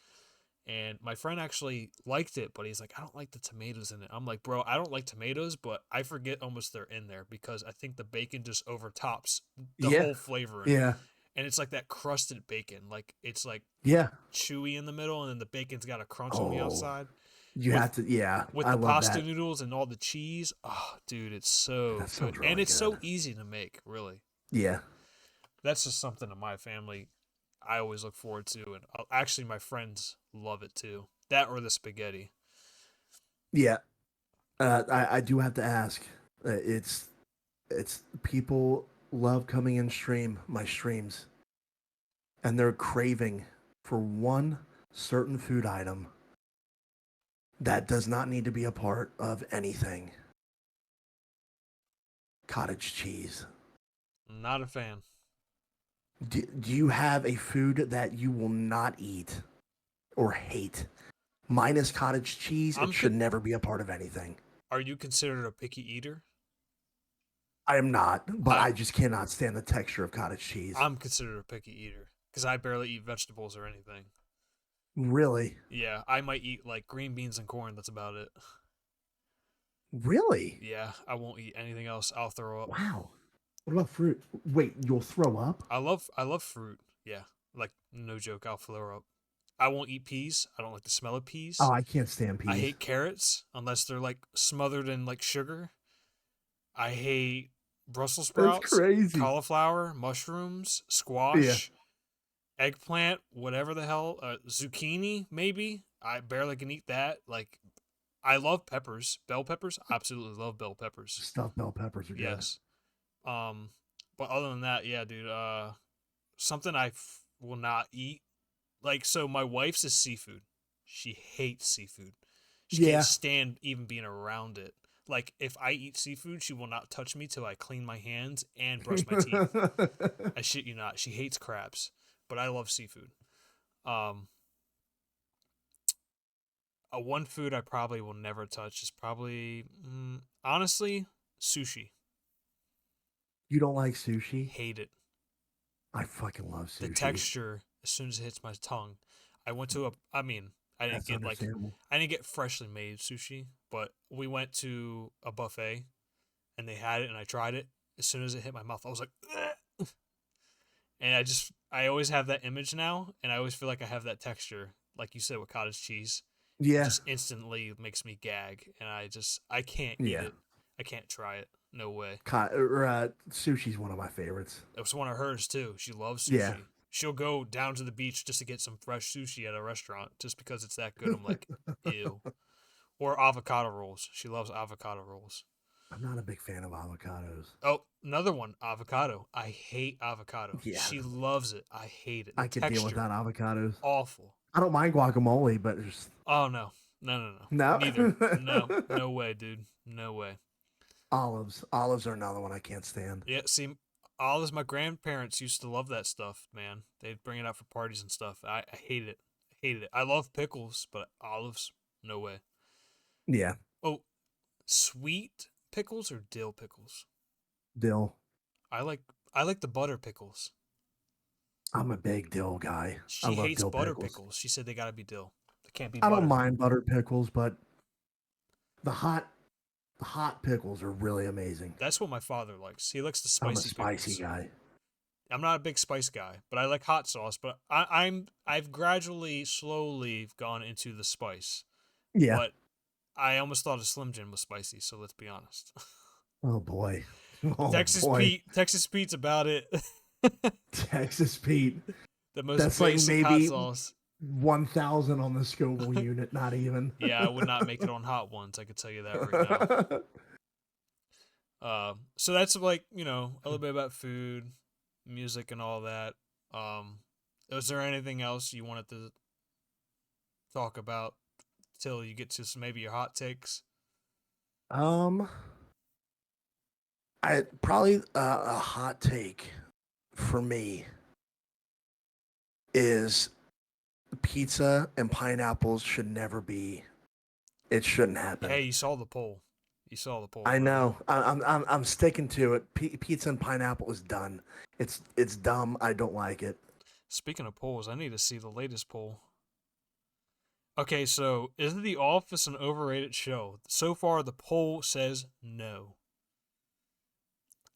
And my friend actually liked it, but he's like, I don't like the tomatoes in it. I'm like, bro, I don't like tomatoes, but I forget almost they're in there because I think the bacon just overtops the Yeah, whole flavor in it. yeah, And it's like that crusted bacon. Like it's like yeah. chewy in the middle and then the bacon's got a crunch on the Oh, outside you with have to. Yeah, with I the love pasta that. noodles and all the cheese. Oh, dude, it's so That good. sounds And really it's good. so easy to make, really. Yeah, That's just something in my family I always look forward to. And actually, my friends love it too. That or the spaghetti. yeah. I do have to ask. It's people love coming in stream my streams, and they're craving for one certain food item that does not need to be a part of anything. Cottage cheese. Not a fan. Do you have a food that you will not eat or hate? Minus cottage cheese, it I'm should con- never be a part of anything. Are you considered a picky eater? I am not, but I I just cannot stand the texture of cottage cheese. I'm considered a picky eater because I barely eat vegetables or anything. Really? Yeah, I might eat like green beans and corn. That's about it. Really? Yeah, I won't eat anything else. I'll throw up. Wow. What about fruit? Wait, you'll throw up? I love fruit. Yeah, like no joke, I'll throw up. I won't eat peas. I don't like the smell of Oh, peas. I can't stand I peas. hate carrots unless they're like smothered in like sugar. I hate Brussels That's sprouts, crazy. cauliflower, mushrooms, Yeah. squash, eggplant, whatever the hell, zucchini maybe. I barely can eat that. Like I love peppers, bell peppers. Absolutely love bell peppers. Stuffed bell peppers are good. Yes. Um, but other than that, yeah, dude. Something will not eat. Like so, my wife's is seafood. She hates seafood. She can't Yeah. stand even being around it. Like if I eat seafood, she will not touch me till I clean my hands and brush my teeth. I shit you not. She hates crabs, but I love seafood. Um, a one food I probably will never touch is probably honestly sushi. You don't like sushi? Hate it. I fucking love The sushi. texture as soon as it hits my tongue. I went to a. I mean, I didn't That's get like understandable. I didn't get freshly made sushi, but we went to a buffet and they had it and I tried it. As soon as it hit my mouth, I was like, "Ugh." And I always have that image now, and I always feel like I have that texture, like you said with cottage cheese. It Yeah, just instantly makes me gag, and I can't eat yeah. it. I can't try it. No way. Sushi's one of my favorites. It was one of hers too. She loves Yeah. sushi. She'll go down to the beach just to get some fresh sushi at a restaurant just because it's that good. I'm like, ew. Or avocado rolls. She loves avocado rolls. I'm not a big fan of avocados. Oh, another one, avocado. I hate avocado. Yeah, She loves it. I hate it. The I could deal texture, without avocados. awful. I don't mind guacamole, but just Oh no, no, no, no. no. Neither. No, no way, dude. No way. Olives. Olives are another one I can't stand. Yeah, see, olives. My grandparents used to love that stuff. Man, they'd bring it out for parties and stuff. I hated it. I hated it. I love pickles, but olives, no way. Yeah, Oh, sweet pickles or dill pickles? dill. I like I like the butter pickles. I'm a big dill guy. I She love hates dill butter pickles. pickles. She said they gotta be dill. They can't be I don't butter. mind butter pickles, but the hot pickles are really amazing. That's what my father likes. He likes the I'm a spicy spicy pickles. guy. I'm not a big spice guy, but I like hot sauce. But I've gradually, slowly gone into the spice. Yeah. But I almost thought a Slim Jim was spicy. So let's be honest. Oh boy. Oh boy. Texas Pete's about it. Texas Pete. The most That's like basic hot maybe sauce. 1,000 on the Scoville unit, not even. Yeah, I would not make it on hot ones. I could tell you that right now. So that's like a little bit about food, music, and all that. Was there anything else you wanted to talk about till you get to maybe your hot takes? um, I probably a hot take for me is pizza and pineapples should never be. It shouldn't happen. Hey, you saw the poll. You saw the poll. I brother. know. I'm sticking to it. Pizza and pineapple is done. It's dumb. I don't like it. Speaking of polls, I need to see the latest poll. Okay, so is The Office an overrated show? So far, the poll says no.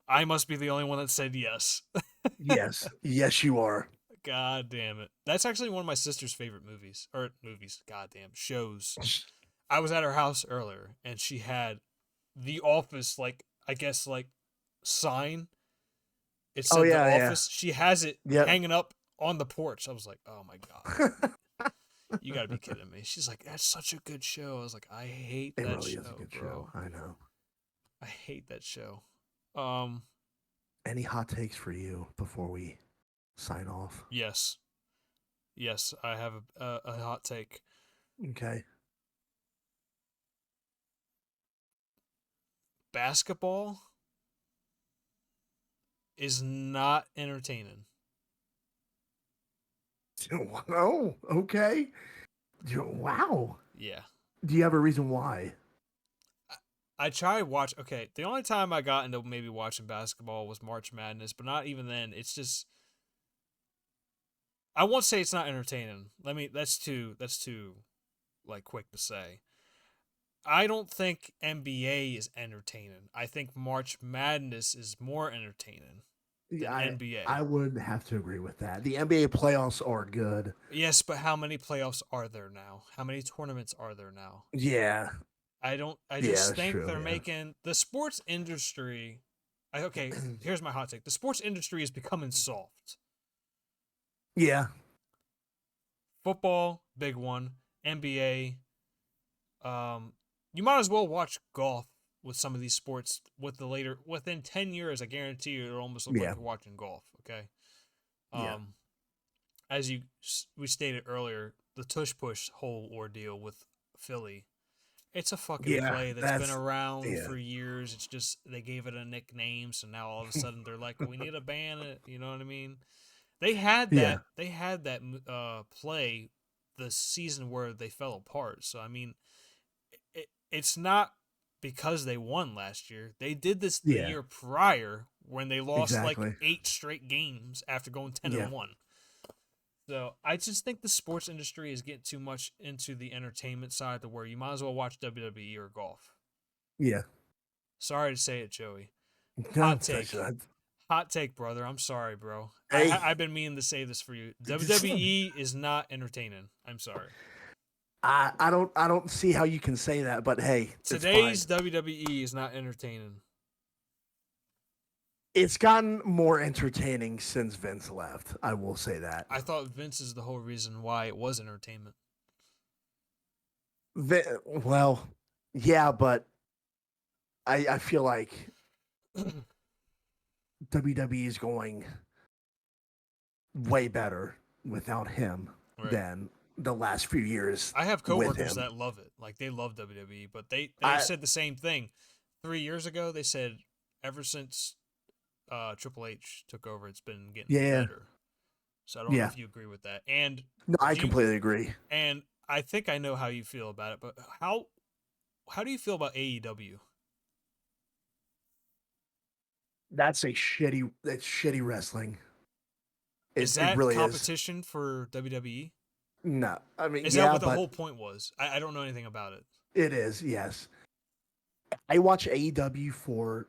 I must be the only one that said yes. Yes, yes, you are. God damn it. That's actually one of my sister's favorite movies. Or movies, goddamn, shows. I was at her house earlier and she had The Office, like, I guess, like, sign. It Oh said The yeah, yeah. Office. She has it Yep. hanging up on the porch. I was like, oh my God. You gotta be kidding me. She's like, that's such a good show. I was like, I hate It that really show, is a good bro. show. I know. I hate that show. Um, Any hot takes for you before we sign off? yes. Yes, I have a hot take. Okay. Basketball is not entertaining. Oh, okay. Wow. Yeah. Do you have a reason why? I try watch. Okay, the only time I got into maybe watching basketball was March Madness, but not even then. It's just I won't say it's not entertaining. That's too like quick to say. I don't think NBA is entertaining. I think March Madness is more entertaining than I NBA. would have to agree with that. The NBA playoffs are good. Yes, but how many playoffs are there now? How many tournaments are there now? Yeah. I don't. I Yeah, just that's think true. they're Yeah. making the sports industry. Okay, here's my hot take: the sports industry is becoming soft. Yeah. Football, big one. NBA. You might as well watch golf with some of these sports within 10 years. I guarantee you, it'll almost look like Yeah. you're watching golf. Okay. Yeah. As we stated earlier, the tush push whole ordeal with Philly. It's a fucking Yeah. play that's been That's around yeah. for years. It's just they gave it a nickname, so now all of a sudden they're like, we need to ban it. You know what I mean? They had Yeah. that. They had that play the season where they fell apart. So I mean, it's not because they won last year. They did this the Yeah. year prior when they lost like Exactly. 8 straight games after going 10 Yeah. and 1. So I just think the sports industry is getting too much into the entertainment side to where you might as well watch WWE or golf. Yeah. Sorry to say it, Joey. No, Hot take. Hot take, brother. I'm sorry, bro. Hey, I've been meaning to say this for you. WWE is not entertaining. I'm sorry. I don't see how you can say that, but hey, it's fine. Today's WWE is not entertaining. It's gotten more entertaining since Vince left. I will say that. I thought Vince is the whole reason why it was entertainment. Well, yeah, but I feel like WWE is going way better without him Right. than the last few years I have with coworkers him. that love it. Like they love WWE, but they I said the same thing. 3 years ago, they said ever since Triple H took over, it's been getting Yeah, better. So I don't know yeah. if you agree with that. And No, I do you, completely agree. and I think I know how you feel about it, but how do you feel about AEW? That's shitty wrestling. Is It that really is. competition for WWE? No, I mean, Is that yeah, what the but whole point was? I don't know anything about it. it is. Yes, I watch AEW for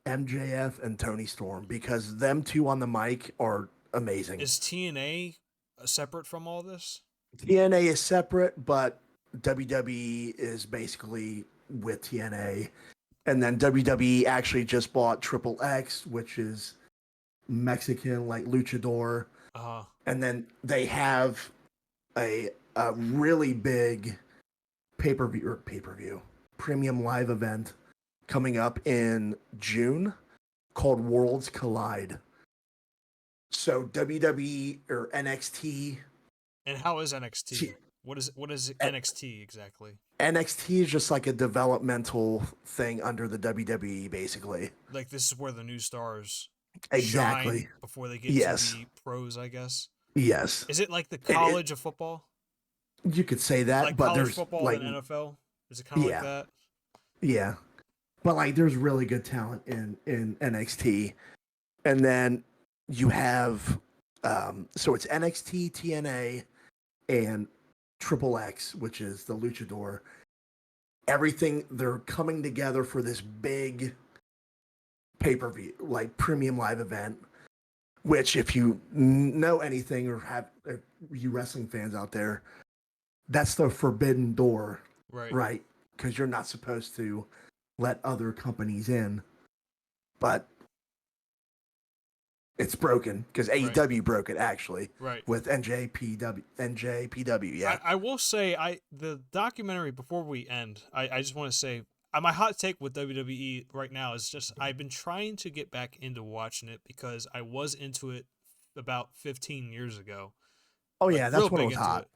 MJF and Tony Storm because them two on the mic are amazing. Is TNA separate from all this? TNA is separate, but WWE is basically with TNA. And then WWE actually just bought Triple X, which is Mexican, like luchador. Uh huh. And then they have a really big pay per view premium live event coming up in June called Worlds Collide. So WWE or NXT. And how is NXT? What is NXT exactly? NXT is just like a developmental thing under the WWE, basically. Like this is where the new stars shine Exactly. before they get to Yes. the pros, I guess. Yes. Is it like the It college of football? you could say that, Like but college there's football like and NFL? Is it kind of like yeah, that? yeah. But like there's really good talent in NXT. And then you have so it's NXT, TNA, and Triple X, which is the luchador. Everything they're coming together for this big pay-per-view, like premium live event, which if you know anything or have you wrestling fans out there, that's the forbidden door, Right. right? Because you're not supposed to let other companies in. But it's broken because Right. AEW broke it actually Right. with NJPW. Yeah. I will say the documentary before we end, I just want to say my hot take with WWE right now is just I've been trying to get back into watching it because I was into it about 15 years ago, Oh like yeah, real that's when it big was into hot. it.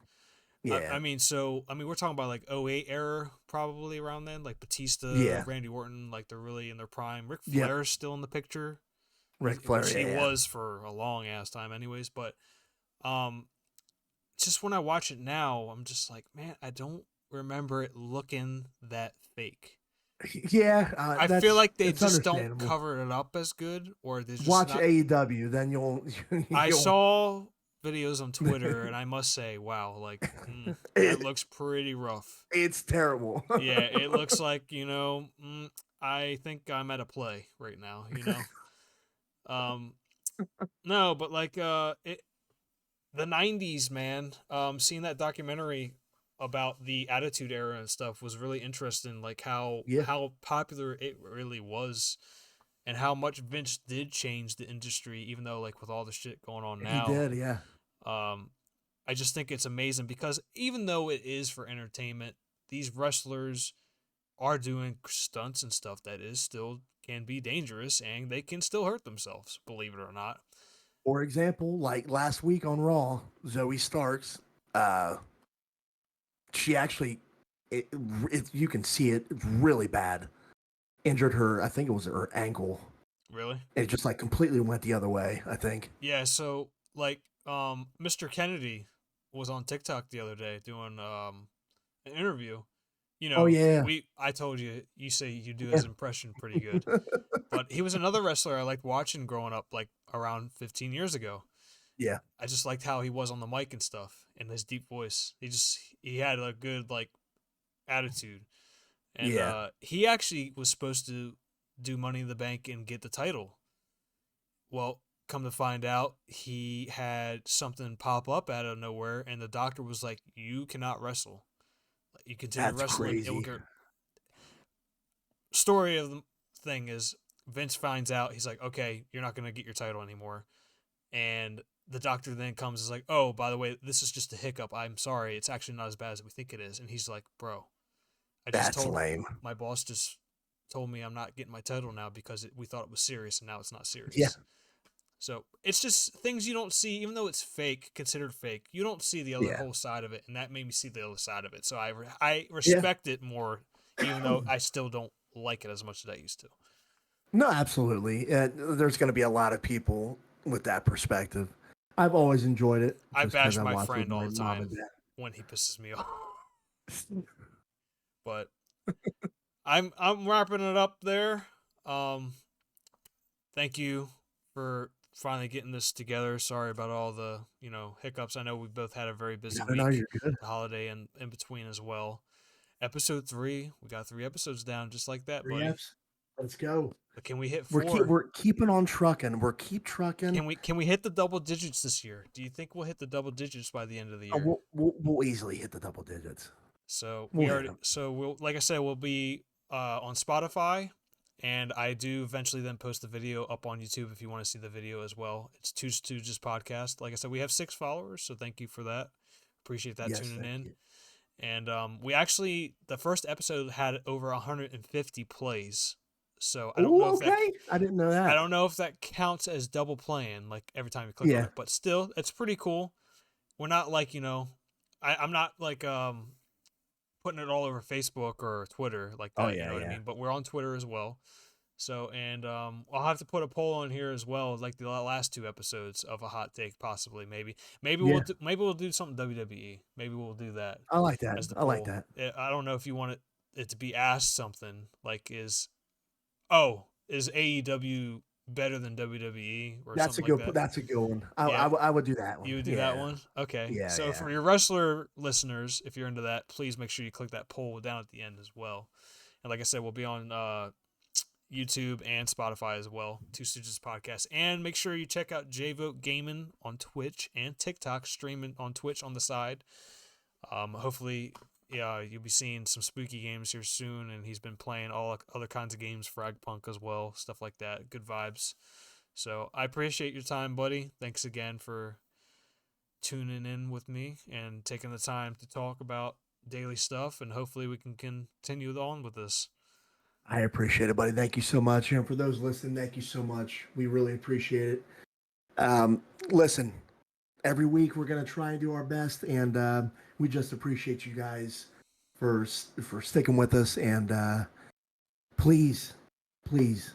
Yeah. We're talking about like '08 era probably around then, like Batista, Yeah. Randy Orton, like they're really in their prime. Ric Yep. Flair's still in the picture, Ric Flair. which he Yeah. Yeah. was for a long ass time, anyways. But um, just when I watch it now, I'm just like, man, I don't remember it looking that fake. Yeah. I feel That's like they it's just don't understandable. cover it up as good, or they're just Watch not. AEW, then you'll I you'll. saw videos on Twitter, and I must say, wow, like that it, looks pretty rough. it's terrible. Yeah, it looks like I think I'm at a play right now. Um, no, but like the '90s, man. Seeing that documentary about the Attitude Era and stuff was really interesting. Like how Yeah, how popular it really was, and how much Vince did change the industry, even though like with all the shit going on he now. did. Yeah, Um, I just think it's amazing because even though it is for entertainment, these wrestlers are doing stunts and stuff that is still can be dangerous and they can still hurt themselves, believe it or not. for example, like last week on Raw, Zoe Starks, uh, she actually, it, you can see it really bad. Injured her, I think it was her ankle. Really? It just like completely went the other way. I think. Yeah, so like Mr. Kennedy was on TikTok the other day doing an interview. Oh yeah, I told you you say you do yeah, his impression pretty good. But he was another wrestler I liked watching growing up like around 15 years ago. yeah, I just liked how he was on the mic and stuff and his deep voice. He had a good like attitude. And yeah. he actually was supposed to do Money in the Bank and get the title Well, come to find out, he had something pop up out of nowhere, and the doctor was like, "You cannot wrestle. You continue That's wrestling, it will crazy. get." Story of the thing is, Vince finds out. He's like, "Okay, you're not gonna get your title anymore." And the doctor then comes and is like, "Oh, by the way, this is just a hiccup. I'm sorry. It's actually not as bad as we think it is." And he's like, "Bro, I just That's told lame. my boss just told me I'm not getting my title now because we thought it was serious, and now it's not Yeah, serious." So it's just things you don't see, even though it's fake, considered fake. You don't see the other yeah, whole side of it, and that made me see the other side of it. So I yeah. respect it more, even though I still don't like it as much as I used to. No, absolutely. There's going to be a lot of people with that perspective. I've always enjoyed it I just because bash I my watched it with friend all my the mom and time dad. when he pisses me off, but I'm wrapping it up there. Um, Thank you for finally getting this together. Sorry about all the hiccups. I know we both had a very busy No, week, you're good. the holiday and in between as well. Episode 3, we got 3 episodes down just like that, Three buddy. F's. Let's go. But can we hit 4? We're keeping on trucking. We're keep trucking. Can we hit the double digits this year? Do you think we'll hit the double digits by the end of the year? We'll easily hit the double digits. So We'll hit them. we'll, like I said, we'll be on Spotify, and I do eventually then post the video up on YouTube if you want to see the video as well. It's Two Stooges podcast. Like I said, we have 6 followers, so thank you for that. Appreciate that Yes, tuning thank in. you. And we actually the first episode had over 150 plays. So Oh, okay. I didn't know I that. don't know if that counts as double playing, like every time you click on Yeah. it, but still, it's pretty cool. We're not like I'm not like putting it all over Facebook or Twitter like Oh that. You yeah, know what I yeah. mean? But we're on Twitter as well. So and I'll have to put a poll on here as well, like the last 2 episodes of a hot take, possibly Yeah. maybe we'll do something WWE. Maybe we'll do that I like that. as the I like poll. that. I don't know if you want it to be asked something like is AEW better than WWE or something like that? That's a good one. Yeah, I would do that one. you would do that Yeah. one? Okay. Yeah, So yeah. for your wrestler listeners, if you're into that, please make sure you click that poll down at the end as well. And like I said, we'll be on YouTube and Spotify as well. Two Stooges Podcast. And make sure you check out JVote Gaming on Twitch and TikTok, streaming on Twitch on the side. Hopefully, yeah, you'll be seeing some spooky games here soon. And he's been playing all other kinds of games, Fragpunk as well, stuff like that. Good vibes. So I appreciate your time, buddy. Thanks again for tuning in with me and taking the time to talk about daily stuff. And hopefully, we can continue on with this. I appreciate it, buddy. Thank you so much. And for those listening, thank you so much. We really appreciate it. Listen, every week we're gonna try and do our best, and we just appreciate you guys for sticking with us. And please, please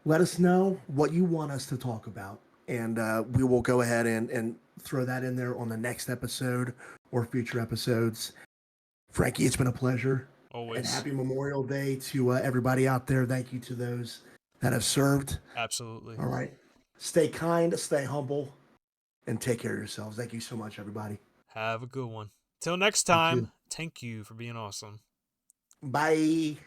let us know what you want us to talk about, and we will go ahead and throw that in there on the next episode or future episodes. Frankie, it's been a pleasure. And Always. happy Memorial Day to everybody out there. Thank you to those that have served. Absolutely. All right. Stay kind, stay humble, and take care of yourselves. Thank you so much, everybody. Have a good one. Till next You time, too. thank you for being awesome. Bye.